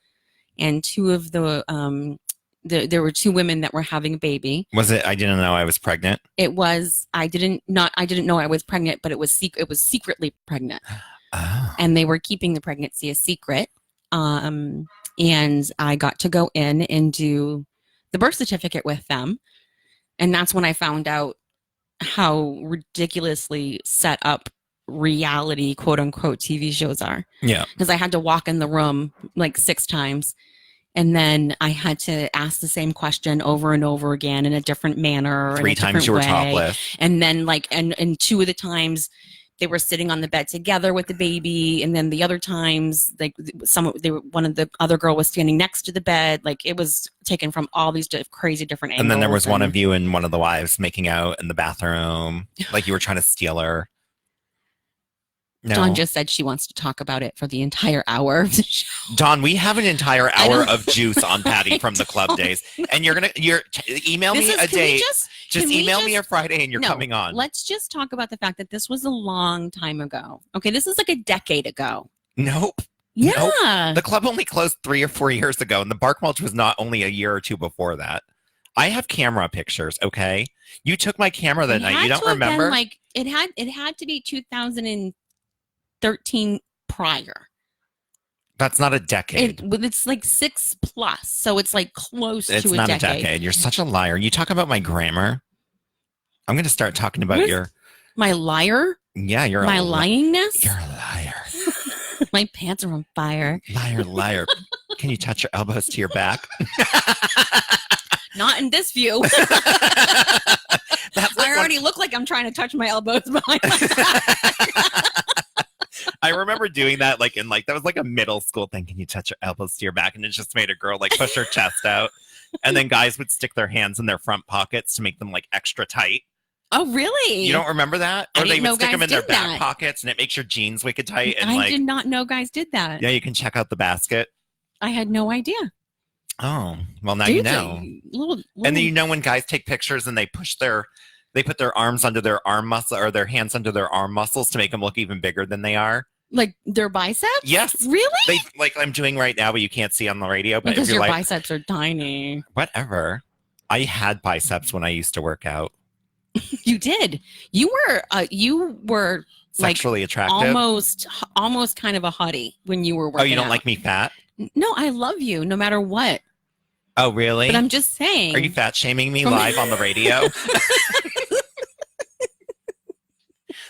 And two of there were two women that were having a baby. Was it, I didn't know I was pregnant? It was, I didn't know I was pregnant, but it was secretly pregnant. Oh. And they were keeping the pregnancy a secret. And I got to go in and do the birth certificate with them. And that's when I found out how ridiculously set up reality, quote unquote, TV shows are. Yeah. Because I had to walk in the room like 6 times. And then I had to ask the same question over and over again in a different manner. 3 times you were topless. And then and 2 of the times they were sitting on the bed together with the baby, and then the other times, like one of the other girl was standing next to the bed. Like, it was taken from all these crazy different angles. And then there was one of you and one of the wives making out in the bathroom, like you were trying to steal her. No. Dawn just said she wants to talk about it for the entire hour of the show. Dawn, we have an entire hour of juice on Patty from the club days, and you're email me a date. Just email me a Friday, and you're coming on. Let's just talk about the fact that this was a long time ago. Okay, this is like a decade ago. Nope. Yeah. Nope. The club only closed 3 or 4 years ago, and the bark mulch was not only a year or 2 before that. I have camera pictures. Okay, you took my camera that night. You don't remember? Like it had to be 2013 prior. That's not a decade. It's like 6+, so it's like close It's to a not decade. a decade. You're such a liar. You talk about my grammar. I'm going to start talking about my liar. Yeah, you're my lyingness. You're a liar. My pants are on fire. Liar. Can you touch your elbows to your back? Not in this view. I already look like I'm trying to touch my elbows behind my back. I remember doing that that was like a middle school thing. Can you touch your elbows to your back? And it just made a girl like push her chest out. And then guys would stick their hands in their front pockets to make them like extra tight. Oh, really? You don't remember that? I Or they didn't know would stick them guys in their did back that. pockets and it makes your jeans wicked tight. And I like, did not know guys did that. yeah, you can check out the basket. I had no idea. Oh, well, now Do you they? know. Little- And then you know when guys take pictures and they put their arms under their arm muscle or their hands under their arm muscles to make them look even bigger than they are. like their biceps? Yes. Really? They like I'm doing right now, but you can't see on the radio. But Because if you're your like, biceps are tiny. whatever. I had biceps when I used to work out. You did. You were like Sexually attractive. almost kind of a hottie when you were working Oh, you don't out. like me fat? No, I love you no matter what. Oh, really? But I'm just saying. Are you fat shaming me live on the radio?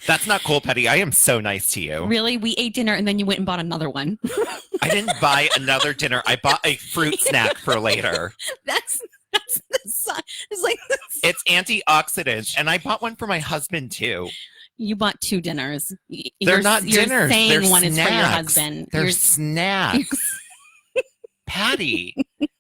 That's not cool, Petty. I am so nice to you. Really? We ate dinner and then you went and bought another one. I didn't buy another dinner. I bought a fruit snack for later. That's the sign. It's like It's antioxidants, and I bought one for my husband too. you bought 2 dinners. They're not you're dinners. Saying They're one is for your snacks. husband. They're You're- snacks. Patty.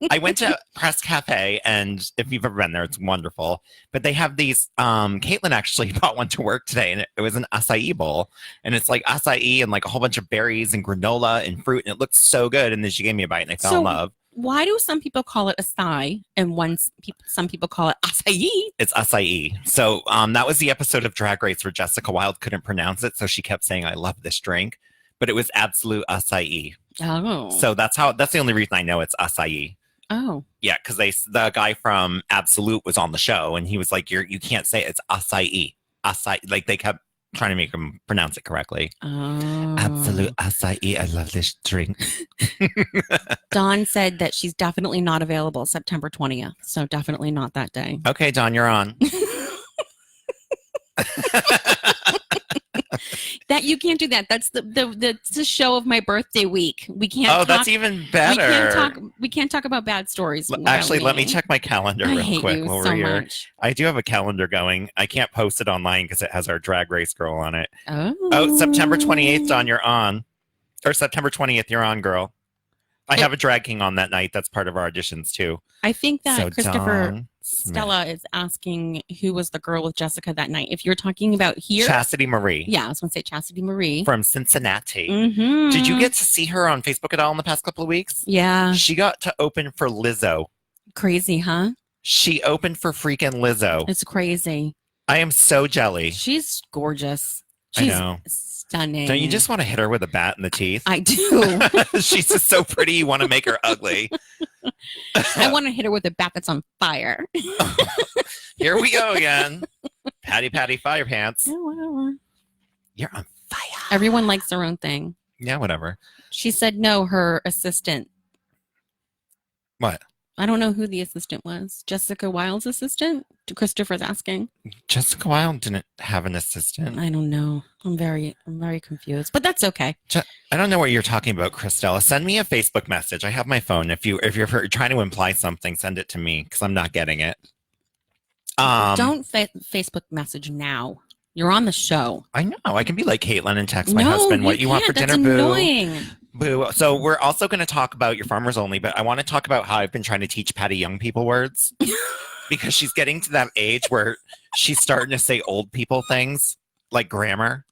I went to Press Cafe, and if you've ever been there, it's wonderful. But they have these. Caitlin actually bought one to work today, and it was an acai bowl, and it's like acai and like a whole bunch of berries and granola and fruit, and it looked so good. And then she gave me a bite, and I fell in love. Why do some people call it acai and some people call it acai? It's acai. So that was the episode of Drag Race where Jessica Wilde couldn't pronounce it, so she kept saying, "I love this drink," but it was absolute acai. Oh. So that's the only reason I know it's acai. Oh. Yeah, because the guy from Absolute was on the show, and he was like, you can't say it. It's acai." Like they kept trying to make him pronounce it correctly. Oh. Absolute acai. I love this drink. Dawn said that she's definitely not available September 20th. So definitely not that day. Okay, Dawn, you're on. That you can't do that. That's the show of my birthday week. We can't. Oh, talk, that's even better. We can't talk about bad stories. Actually, about let me check my calendar I real hate quick you while so we're here. much. I do have a calendar going. I can't post it online because it has our Drag Race girl on it. Oh, September 28th, Dawn, you're on. Or September 20th, you're on, girl. I have a drag king on that night. That's part of our auditions, too. I think that So Christopher Dawn Smith. Stella is asking who was the girl with Jessica that night. If you're talking about here, Chastity Marie. yeah, I was going to say Chastity Marie From Cincinnati. Mhm. Did you get to see her on Facebook at all in the past couple of weeks? Yeah, She got to open for Lizzo. crazy, huh? She opened for freaking Lizzo. It's crazy. I am so jelly. She's gorgeous. I She's know. stunning. Don't you just want to hit her with a bat in the teeth? I do. She's just so pretty. You want to make her ugly. I want to hit her with a bat that's on fire. Here we go again. Patty Fire Pants. Yeah, whatever. You're on fire. Everyone likes their own thing. Yeah, whatever. She said no, her assistant. What? I don't know who the assistant was. Jessica Wilde's assistant? Christopher's asking. Jessica Wilde didn't have an assistant. I don't know. I'm very confused. But that's okay. I don't know what you're talking about, Christella. Send me a Facebook message. I have my phone. If you're trying to imply something, send it to me because I'm not getting it. Don't Facebook message now. You're on the show. I know. I can be like Caitlin and text my No, husband, "What you want for can't. dinner, That's boo?" annoying. Boo. So we're also going to talk about your farmers only, but I want to talk about how I've been trying to teach Patty young people words because she's getting to that age where she's starting to say old people things like grammar.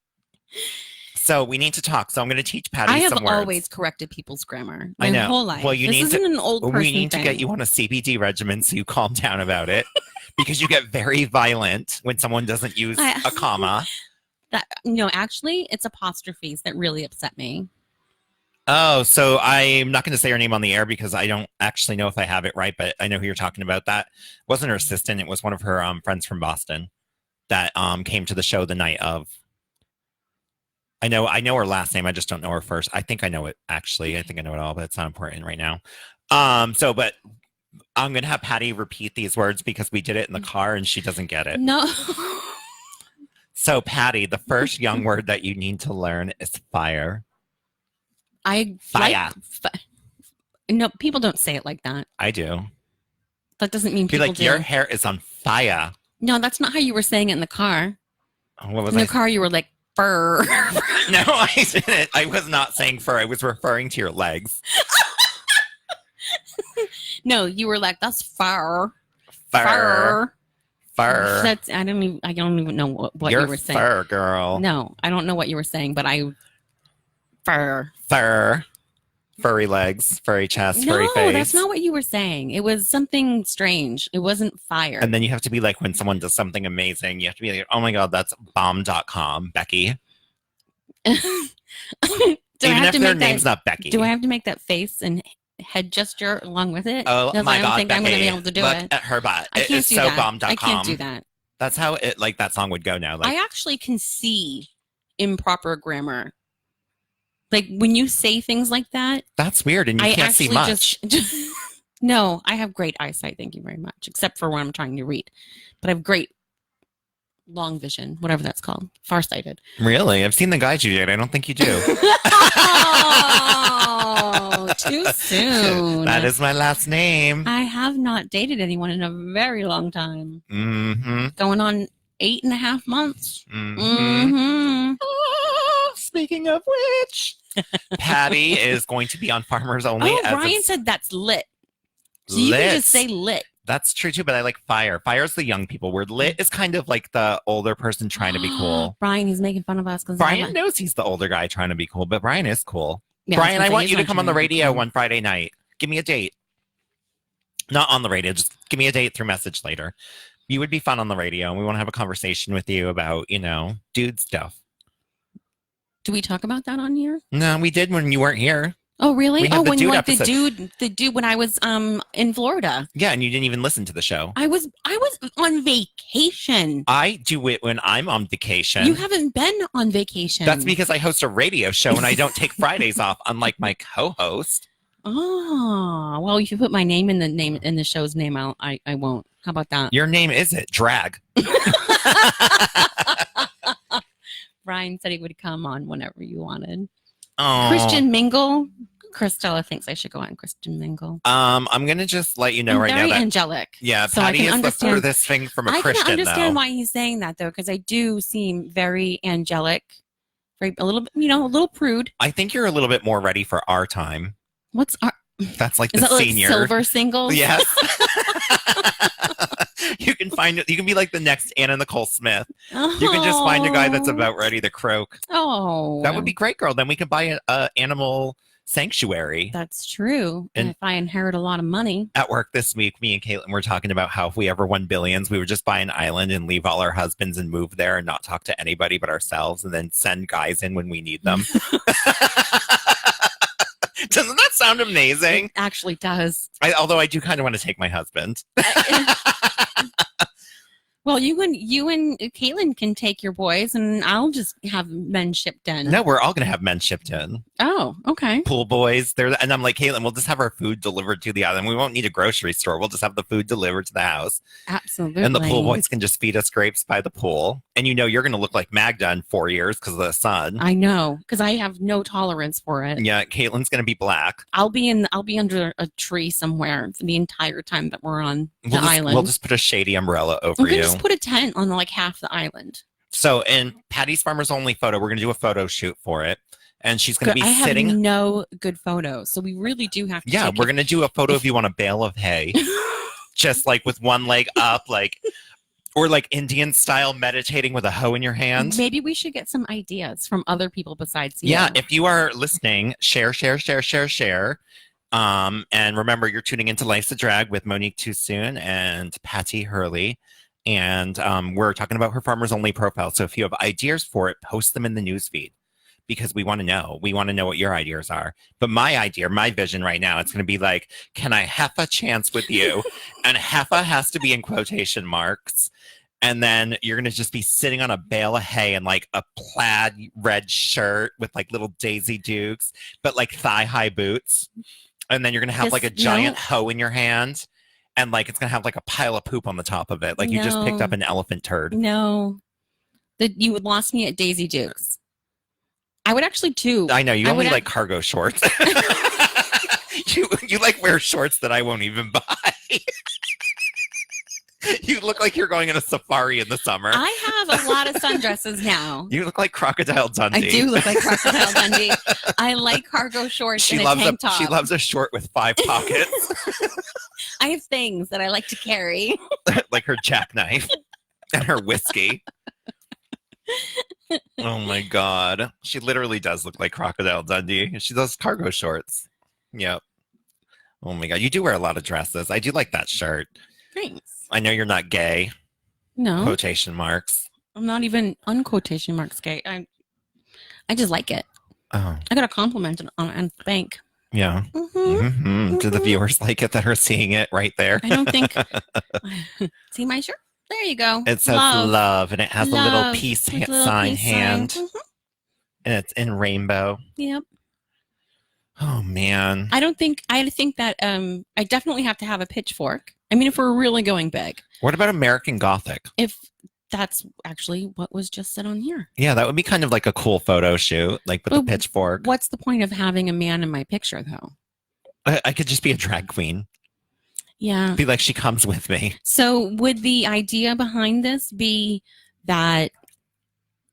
So we need to talk. So I'm going to teach Patty I have some words. always corrected people's grammar my I know. whole life. Well, you this need isn't to, an old person we need thing. to get you on a CBD regimen so you calm down about it because you get very violent when someone doesn't use a comma. Actually, it's apostrophes that really upset me. Oh, so I'm not going to say her name on the air because I don't actually know if I have it right, but I know who you're talking about. That wasn't her assistant. It was one of her friends from Boston that came to the show the night of. I know her last name. I just don't know her first. I think I know it, actually. I think I know it all, but it's not important right now. But I'm going to have Patty repeat these words because we did it in the car and she doesn't get it. No. So, Patty, the first young word that you need to learn is fire. Fire. No, people don't say it like that. I do. That doesn't mean Be people like, do. your hair is on fire. No, that's not how you were saying it in the car. What was In I? the car, you were like, fur. No, I didn't. I was not saying fur. I was referring to your legs. No, you were like, that's fur. Fur. That's I don't even know what You're you were saying. fur girl. No, I don't know what you were saying, but fur. Furry legs, furry chest, furry No, face. that's not what you were saying. It was something strange. It wasn't fire. And then you have to be like, when someone does something amazing, you have to be like, oh my God, that's bomb.com, Becky. Even if their name's not Becky. Do I have to make that face and head gesture along with it? Oh 'Cause my I don't God, think Becky. I'm going to be able to do Look it. at her butt. I It can't is do so that. bomb.com. I can't do that. That's how it like that song would go now. Like I actually can see improper grammar. Like when you say things like that, that's weird, and you can't see much. No, I have great eyesight. Thank you very much. Except for when I'm trying to read, but I have great long vision, whatever that's called, farsighted. Really? I've seen the guide you did. I don't think you do. Oh, too soon. That is my last name. I have not dated anyone in a very long time. Mm-hmm. Going on 8.5 months. Mm-hmm. Mm-hmm. Speaking of which, Patty is going to be on Farmers Only. Oh, as Ryan said that's lit. So you can just say lit. That's true too, but I like fire. Fire's the young people word. Lit is kind of like the older person trying to be cool. Brian, he's making fun of us because Brian knows he's the older guy trying to be cool, but Brian is cool. Yeah, Brian, I want he's you to not come on the trying to be radio cool. one Friday night. Give me a date. Not on the radio, just give me a date through message later. You would be fun on the radio, and we want to have a conversation with you about, dude stuff. Do we talk about that on here? No, we did when you weren't here. Oh, really? We had Oh, the when dude like episode. the dude when I was in Florida. Yeah, and you didn't even listen to the show. I was on vacation. I do it when I'm on vacation. You haven't been on vacation. That's because I host a radio show and I don't take Fridays off, unlike my co-host. Oh, well, if you put my name in the show's name, I won't. How about that? Your name is it? Drag. Brian said he would come on whenever you wanted. Oh. Christian Mingle. Christella thinks I should go on Christian Mingle. I'm gonna just let you know I'm right very now that angelic. Yeah, So I Patty can is the understand- furthest thing from a I Christian, can understand though. why he's saying that though, because I do seem very angelic, very a little bit, a little prude. I think you're a little bit more ready for our time. What's our? That's like Is the that like senior silver singles? Yes. You can find it. You can be like the next Anna Nicole Smith. You can just find a guy that's about ready to croak. Oh, That would be great, girl. Then we could buy a animal sanctuary. That's true. And And- if I inherit a lot of money, At work this week, me and Caitlin were talking about how if we ever won billions, we would just buy an island and leave all our husbands and move there and not talk to anybody but ourselves, and then send guys in when we need them. Doesn't that sound amazing? it actually does. Although I do kind of want to take my husband. Well, you and Caitlin can take your boys, and I'll just have men shipped in. No, we're all going to have men shipped in. Oh, okay. Pool boys. And I'm like, Caitlin, we'll just have our food delivered to the island. We won't need a grocery store. We'll just have the food delivered to the house. Absolutely. And the pool boys can just feed us grapes by the pool. And you're going to look like Magda in 4 years because of the sun. I know, because I have no tolerance for it. Yeah, Caitlin's going to be black. I'll be under a tree somewhere for the entire time that we're on the island. We'll just put a shady umbrella we over can you. just put a tent on like half the island. So in Patty's Farmers Only photo, we're going to do a photo shoot for it. And she's going to be I sitting. have no good photos, so we really do have to. Yeah, take we're it- going to do a photo of you on a bale of hay. Just like with one leg up, or like Indian style meditating with a hoe in your hand. Maybe we should get some ideas from other people besides you. Yeah, if you are listening, share. And remember, you're tuning into Life's a Drag with Monique Too Soon and Patty Hurley. And we're talking about her Farmers Only profile. So if you have ideas for it, post them in the newsfeed because we want to know. We want to know what your ideas are. But my idea, my vision right now, it's going to be like, can I have a chance with you? And heifer has to be in quotation marks. And then you're going to just be sitting on a bale of hay in like a plaid red shirt with like little Daisy Dukes, but like thigh-high boots. And then you're going to have Just like a giant no. hoe in your hand. And like it's going to have like a pile of poop on the top of it. Like you just picked No. up an elephant turd. No, that you would lost me at Daisy Dukes. I would actually too. I know you I only would like cargo shorts. you like wear shorts that I won't even buy. You look like you're going on a safari in the summer. I have a lot of sundresses now. You look like Crocodile Dundee. I do look like Crocodile Dundee. I like cargo shorts and a tank top. She loves a short with 5 pockets. I have things that I like to carry. Like her jackknife and her whiskey. Oh my God. She literally does look like Crocodile Dundee. She does cargo shorts. Yep. Oh my God. You do wear a lot of dresses. I do like that shirt. Thanks. I know you're not gay. No. Quotation marks. I'm not even unquotation marks gay. I just like it. Oh. I got a compliment on thank. Yeah. Do the viewers like it that are seeing it right there? I don't think. See my shirt? There you go. It says love, and it has a little peace with a little sign peace hand. sign. And it's in rainbow. Yep. Oh man. I think that I definitely have to have a pitchfork. I mean, if we're really going big. What about American Gothic? If that's actually what was just said on here. Yeah, that would be kind of like a cool photo shoot, like with a pitchfork. What's the point of having a man in my picture, though? I could just be a drag queen. Yeah. Be like, she comes with me. So would the idea behind this be that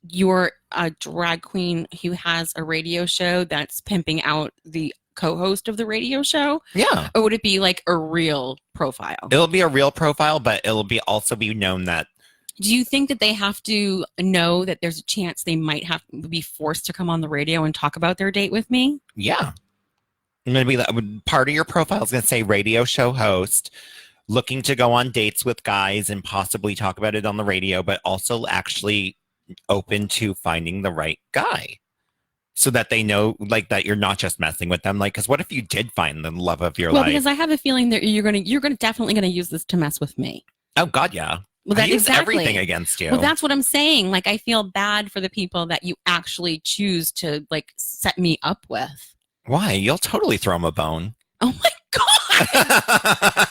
you're a drag queen who has a radio show that's pimping out the co-host of the radio show? Yeah. Or would it be like a real profile? It'll be a real profile, but it'll be also be known that. Do you think that they have to know that there's a chance they might have to be forced to come on the radio and talk about their date with me? Yeah. Maybe that would part of your profile is going to say radio show host, looking to go on dates with guys and possibly talk about it on the radio, but also actually open to finding the right guy. So that they know, like, that you're not just messing with them. Like, because what if you did find the love of your life? Well, because I have a feeling that you're definitely gonna use this to mess with me. Oh God, yeah. Well, I use everything against you. Well, that's what I'm saying. Like, I feel bad for the people that you actually choose to like set me up with. Why? You'll totally throw them a bone. Oh my God.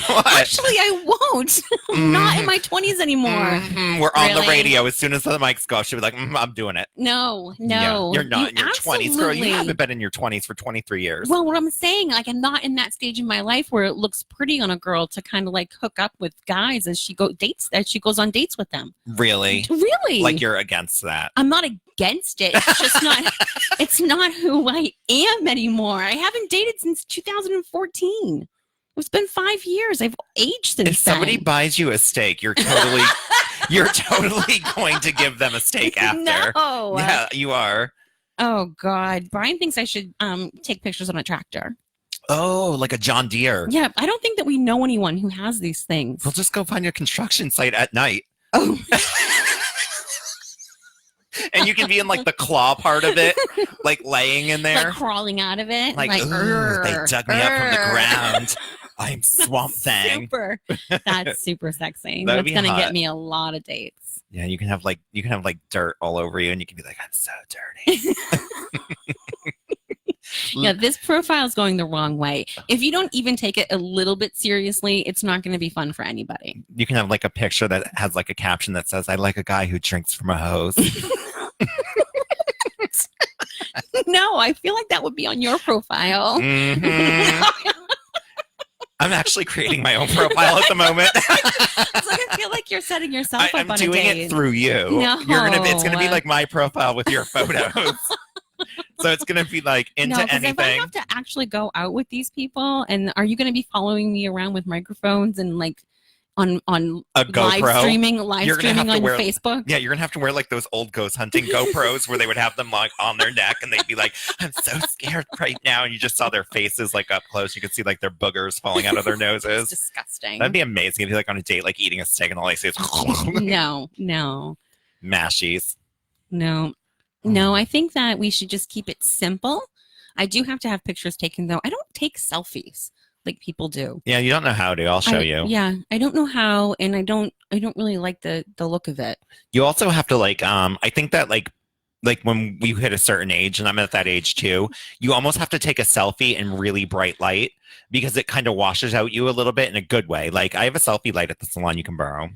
What? Actually, I won't. I'm not in my 20s anymore. We're on the Really? radio. As soon as the mics go, she'll be like, I'm doing it. No. Yeah, you're not in your 20s, girl. You absolutely- haven't been in your 20s for 23 years. Well, what I'm saying, like, I'm not in that stage in my life where it looks pretty on a girl to kind of like hook up with guys as she goes on dates with them. Really? Really? Like you're against that. I'm not against it. It's just not. It's not who I am anymore. I haven't dated since 2014. It's been 5 years. I've aged since If somebody then. buys you a steak, you're totally going to give them a steak after. No. Yeah, you are. Oh God, Brian thinks I should take pictures on a tractor. Oh, like a John Deere. Yeah, I don't think that we know anyone who has these things. We'll just go find a construction site at night. Oh. And you can be in like the claw part of it, like laying in there. Like crawling out of it. Like, ooh, they dug me up from the ground. I'm Swamp Thing. Super. That's super sexy. That'd That's be gonna hot. get me a lot of dates. Yeah, you can have like dirt all over you, and you can be like, I'm so dirty. Yeah, this profile is going the wrong way. If you don't even take it a little bit seriously, it's not going to be fun for anybody. You can have like a picture that has like a caption that says, I like a guy who drinks from a hose. No, I feel like that would be on your profile. Mhm. I'm actually creating my own profile at the moment. It's like I feel like you're setting yourself up I'm on a doing date. it through you. No. It's gonna be like my profile with your photos. So it's gonna be like into No, because if I anything. have to actually go out with these people, and are you going to be following me around with microphones and like on A GoPro. live streaming You're gonna have on to wear, Facebook? Yeah, you're gonna have to wear like those old ghost hunting GoPros where they would have them like on their neck and they'd be like, I'm so scared right now. And you just saw their faces like up close. You could see like their boogers falling out of their It's noses. disgusting. That'd be amazing if you're like on a date, like eating a steak and all I see is No. mashies. No, I think that we should just keep it simple. I do have to have pictures taken though. I don't take selfies like people do. Yeah, you don't know how to. I'll show you. Yeah, I don't know how, and I don't really like the look of it. You also have to like I think that like when we hit a certain age, and I'm at that age too, you almost have to take a selfie in really bright light because it kind of washes out you a little bit in a good way. Like I have a selfie light at the salon you can borrow.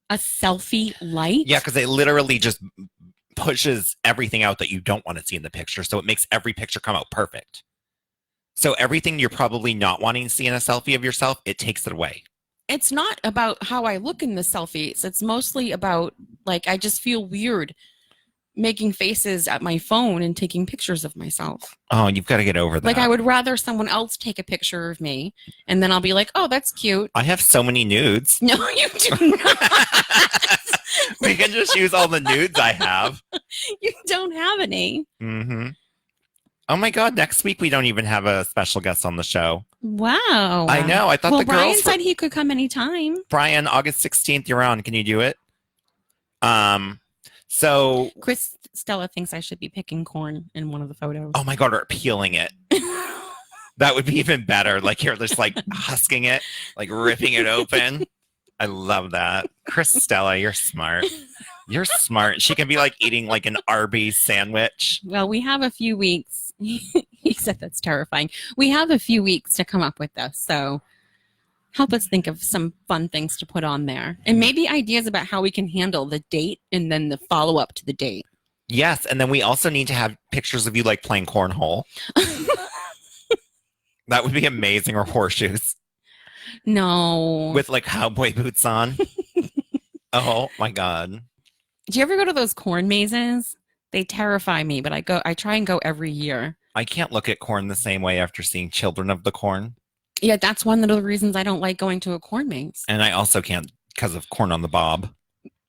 A selfie light? Yeah, because it literally just pushes everything out that you don't want to see in the picture. So it makes every picture come out perfect. So everything you're probably not wanting to see in a selfie of yourself, it takes it away. it's not about how I look in the selfies. It's mostly about, like, I just feel weird making faces at my phone and taking pictures of myself. Oh, you've got to get over that. Like, I would rather someone else take a picture of me, and then I'll be like, oh, that's cute. I have so many nudes. No, you do not. We can just use all the nudes I have. You don't have any. Mm-hmm. Oh my God! Next week we don't even have a special guest on the show. Wow. I know. I thought well, the girls. Brian said he could come anytime. Brian, August 16th, you're on. Can you do it? So. Chris Stella thinks I should be picking corn in one of the photos. Oh my God! Or peeling it. That would be even better. Like you're just like husking it, like ripping it open. I love that. Chris Stella, you're smart. You're smart. She can be like eating like an Arby's sandwich. Well, we have a few weeks. He said that's terrifying. We have a few weeks to come up with this. So help us think of some fun things to put on there. And maybe ideas about how we can handle the date and then the follow-up to the date. Yes. And then we also need to have pictures of you like playing cornhole. That would be amazing. Or horseshoes. No. With like cowboy boots on. Oh my God. Do you ever go to those corn mazes? They terrify me, but I try and go every year. I can't look at corn the same way after seeing Children of the Corn. Yeah, that's one of the reasons I don't like going to a corn maze. And I also can't because of Corn on the Bob.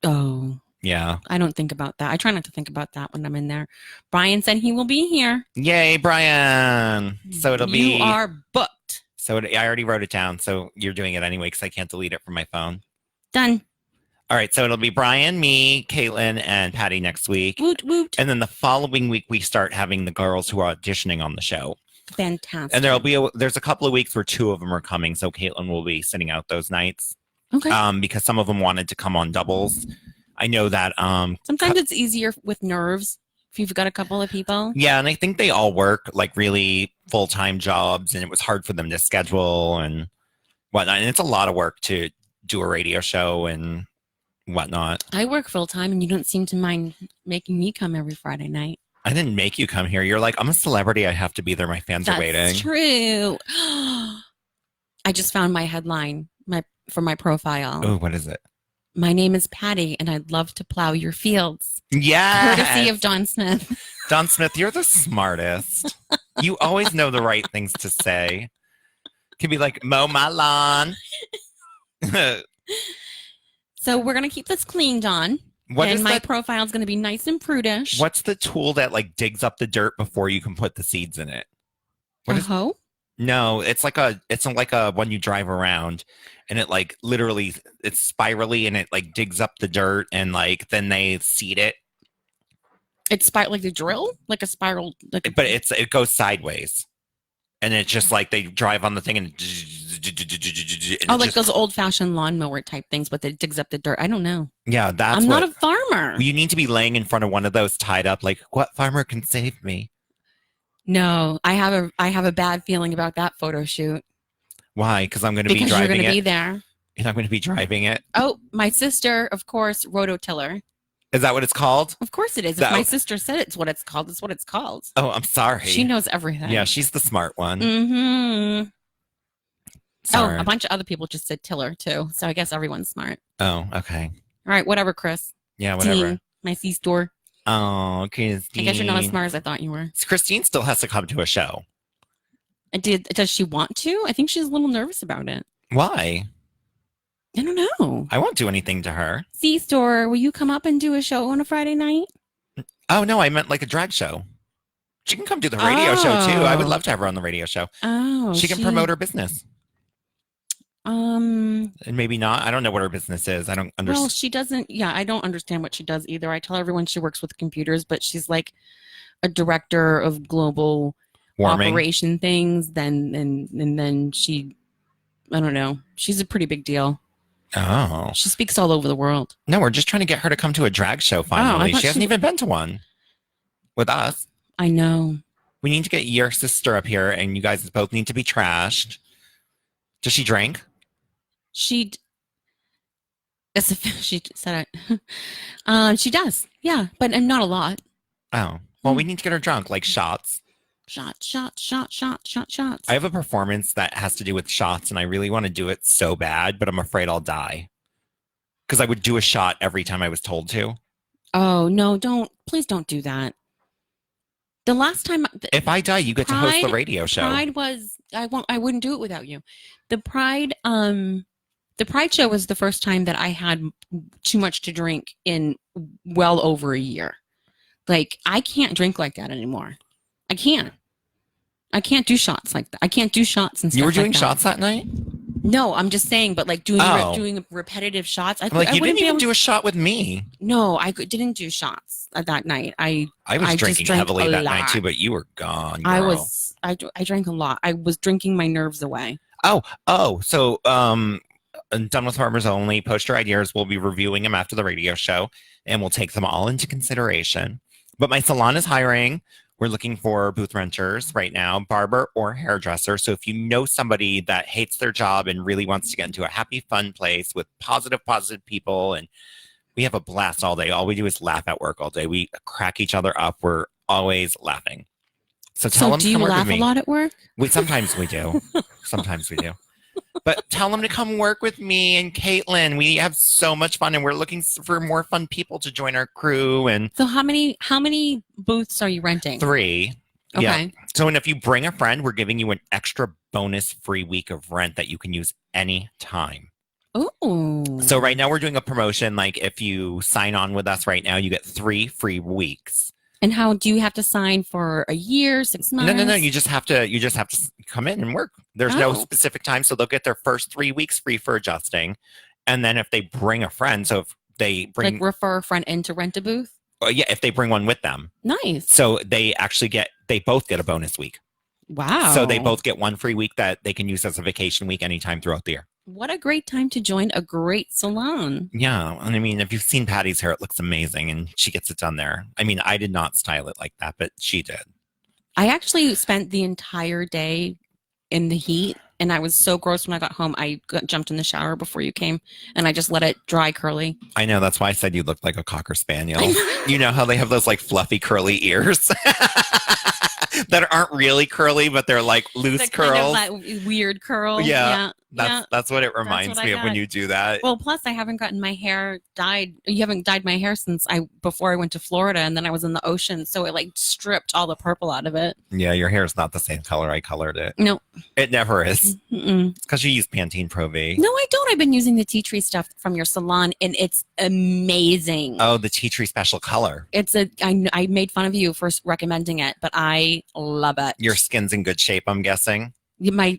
Oh. Yeah. I don't think about that. I try not to think about that when I'm in there. Brian said he will be here. Yay, Brian. So it'll be... You are booked. So I already wrote it down, so you're doing it anyway because I can't delete it from my phone. Done. All right, so it'll be Brian, me, Caitlin, and Patty next week. Woot, woot. And then the following week, we start having the girls who are auditioning on the show. Fantastic. And there's a couple of weeks where 2 of them are coming, so Caitlin will be sitting out those nights. Okay. Because some of them wanted to come on doubles. I know that... sometimes it's easier with nerves if you've got a couple of people. Yeah, and I think they all work like really full-time jobs, and it was hard for them to schedule and whatnot. And it's a lot of work to do a radio show and whatnot. I work full-time, and you don't seem to mind making me come every Friday night. I didn't make you come here. You're like, I'm a celebrity. I have to be there. My fans are waiting. That's true. I just found my headline for my profile. Oh, what is it? My name is Patty, and I'd love to plow your fields. Yes. Courtesy of Don Smith. Don Smith, you're the smartest. You always know the right things to say. Could be like, mow my lawn. So we're going to keep this clean, Don. And my profile is going to be nice and prudish. What's the tool that like digs up the dirt before you can put the seeds in it? A hoe? No, it's like a when you drive around and it like literally it's spirally and it like digs up the dirt and like then they seed it. It's like the drill? Like a spiral? But it goes sideways. And it's just like they drive on the thing and like those old-fashioned lawnmower type things, but it digs up the dirt. I don't know. Yeah, I'm not a farmer. You need to be laying in front of one of those tied up. Like, what farmer can save me? No, I have a bad feeling about that photo shoot. Why? Because I'm going to be driving it. Because you're going to be there. And I'm going to be driving it. Oh, my sister, of course, rototiller. Is that what it's called? Of course it is. If my sister said it's what it's called, it's what it's called. Oh, I'm sorry. She knows everything. Yeah, she's the smart one. Mm-hmm. Sorry. Oh, a bunch of other people just said tiller too. So I guess everyone's smart. Oh, okay. All right, whatever, Chris. Yeah, whatever. Dean, my C-store. Oh, Christine. I guess you're not as smart as I thought you were. Christine still has to come to a show. Does she want to? I think she's a little nervous about it. Why? I don't know. I won't do anything to her. C-store, will you come up and do a show on a Friday night? Oh, no, I meant like a drag show. She can come do the radio show, too. I would love to have her on the radio show. Oh, she can promote her business. And maybe not. I don't know what her business is. I don't understand. Well, she doesn't. Yeah, I don't understand what she does either. I tell everyone she works with computers, but she's like a director of global operation things. And then she, I don't know. She's a pretty big deal. Oh. She speaks all over the world. No, we're just trying to get her to come to a drag show finally. She hasn't even been to one with us. I know. We need to get your sister up here, and you guys both need to be trashed. Does she drink? She said it. She does. Yeah, but not a lot. Oh. Well, we need to get her drunk, like shots. Shots. I have a performance that has to do with shots, and I really want to do it so bad, but I'm afraid I'll die. Because I would do a shot every time I was told to. Oh, no, please don't do that. The last time... If I die, you get to host the radio show. Pride was... I wouldn't do it without you. The Pride show was the first time that I had too much to drink in well over a year. Like, I can't drink like that anymore. I can't do shots like that. I can't do shots and stuff. You were doing like that. shots that night? No, I'm just saying, but like doing repetitive shots. You didn't even do a shot with me. No, I didn't do shots that night. I was drinking heavily that night too, but you were gone. Girl. I drank a lot. I was drinking my nerves away. So Done with Farmers Only poster ideas. We'll be reviewing them after the radio show, and we'll take them all into consideration. But my salon is hiring. We're looking for booth renters right now, barber or hairdresser. So if you know somebody that hates their job and really wants to get into a happy, fun place with positive people, and we have a blast all day. All we do is laugh at work all day. We crack each other up. We're always laughing. So tell them do you laugh a lot at work? Sometimes we do. Sometimes we do. But tell them to come work with me and Caitlin. We have so much fun, and we're looking for more fun people to join our crew. And so, how many booths are you renting? 3. Okay. Yeah. So, and if you bring a friend, we're giving you an extra bonus free week of rent that you can use any time. Ooh. So right now we're doing a promotion. Like if you sign on with us right now, you get 3 free weeks. And how do you have to sign for a year, 6 months? No. You just have to come in and work. There's no specific time. So they'll get their first 3 weeks free for adjusting. And then if they bring a friend, so if they bring... Like refer a friend in to rent a booth? If they bring one with them. Nice. So they both get a bonus week. Wow. So they both get 1 free week that they can use as a vacation week anytime throughout the year. What a great time to join a great salon. Yeah. And I mean, if you've seen Patty's hair, it looks amazing and she gets it done there. I mean, I did not style it like that, but she did. I actually spent the entire day in the heat and I was so gross when I got home. I jumped in the shower before you came and I just let it dry curly. I know. That's why I said you looked like a Cocker Spaniel. You know how they have those like fluffy curly ears? That aren't really curly, but they're like loose curls. Kind of that weird curl. Yeah. That's what it reminds me of when you do that. Well, plus I haven't gotten my hair dyed. You haven't dyed my hair since before I went to Florida, and then I was in the ocean, so it like stripped all the purple out of it. Yeah, your hair is not the same color I colored it. No, it never is. It's because you use Pantene Pro V. No, I don't. I've been using the tea tree stuff from your salon, and it's amazing. Oh, the tea tree special color. I made fun of you for recommending it, but I love it. Your skin's in good shape, I'm guessing. I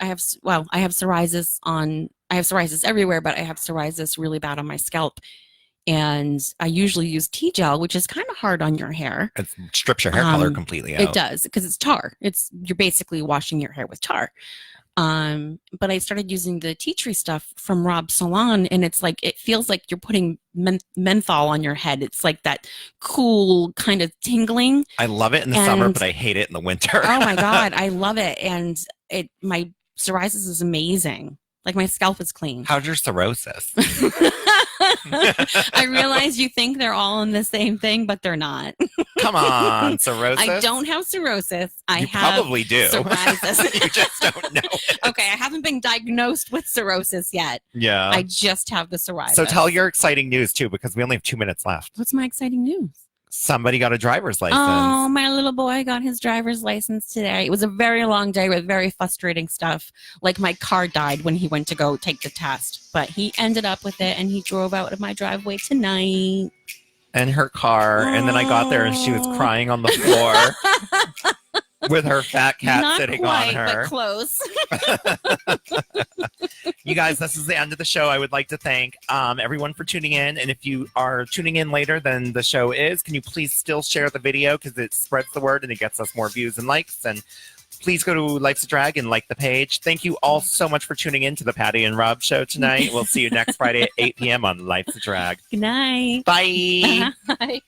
have psoriasis I have psoriasis everywhere, but I have psoriasis really bad on my scalp. And I usually use tea gel, which is kind of hard on your hair. It strips your hair color completely out. It does, because it's tar. You're basically washing your hair with tar. But I started using the tea tree stuff from Rob's salon, and it's like, it feels like you're putting menthol on your head. It's like that cool kind of tingling. I love it in the summer, but I hate it in the winter. Oh my God, I love it. And my psoriasis is amazing. Like my scalp is clean. How's your cirrhosis? I realize you think they're all in the same thing, but they're not. Come on, cirrhosis? I don't have cirrhosis. You probably do. Psoriasis. You just don't know it. Okay, I haven't been diagnosed with cirrhosis yet. Yeah. I just have the psoriasis. So tell your exciting news, too, because we only have 2 minutes left. What's my exciting news? Somebody got a driver's license. Oh, my little boy got his driver's license today. It was a very long day with very frustrating stuff. Like my car died when he went to go take the test, but he ended up with it and he drove out of my driveway tonight. And her car. And then I got there and she was crying on the floor with her fat cat Not sitting quite, on her. But close. You guys, this is the end of the show. I would like to thank everyone for tuning in. And if you are tuning in later than the show is, can you please still share the video, because it spreads the word and it gets us more views and likes. And please go to Life's a Drag and like the page. Thank you all so much for tuning in to the Patty and Rob show tonight. We'll see you next Friday at 8 p.m. on Life's a Drag. Good night. Bye. Bye.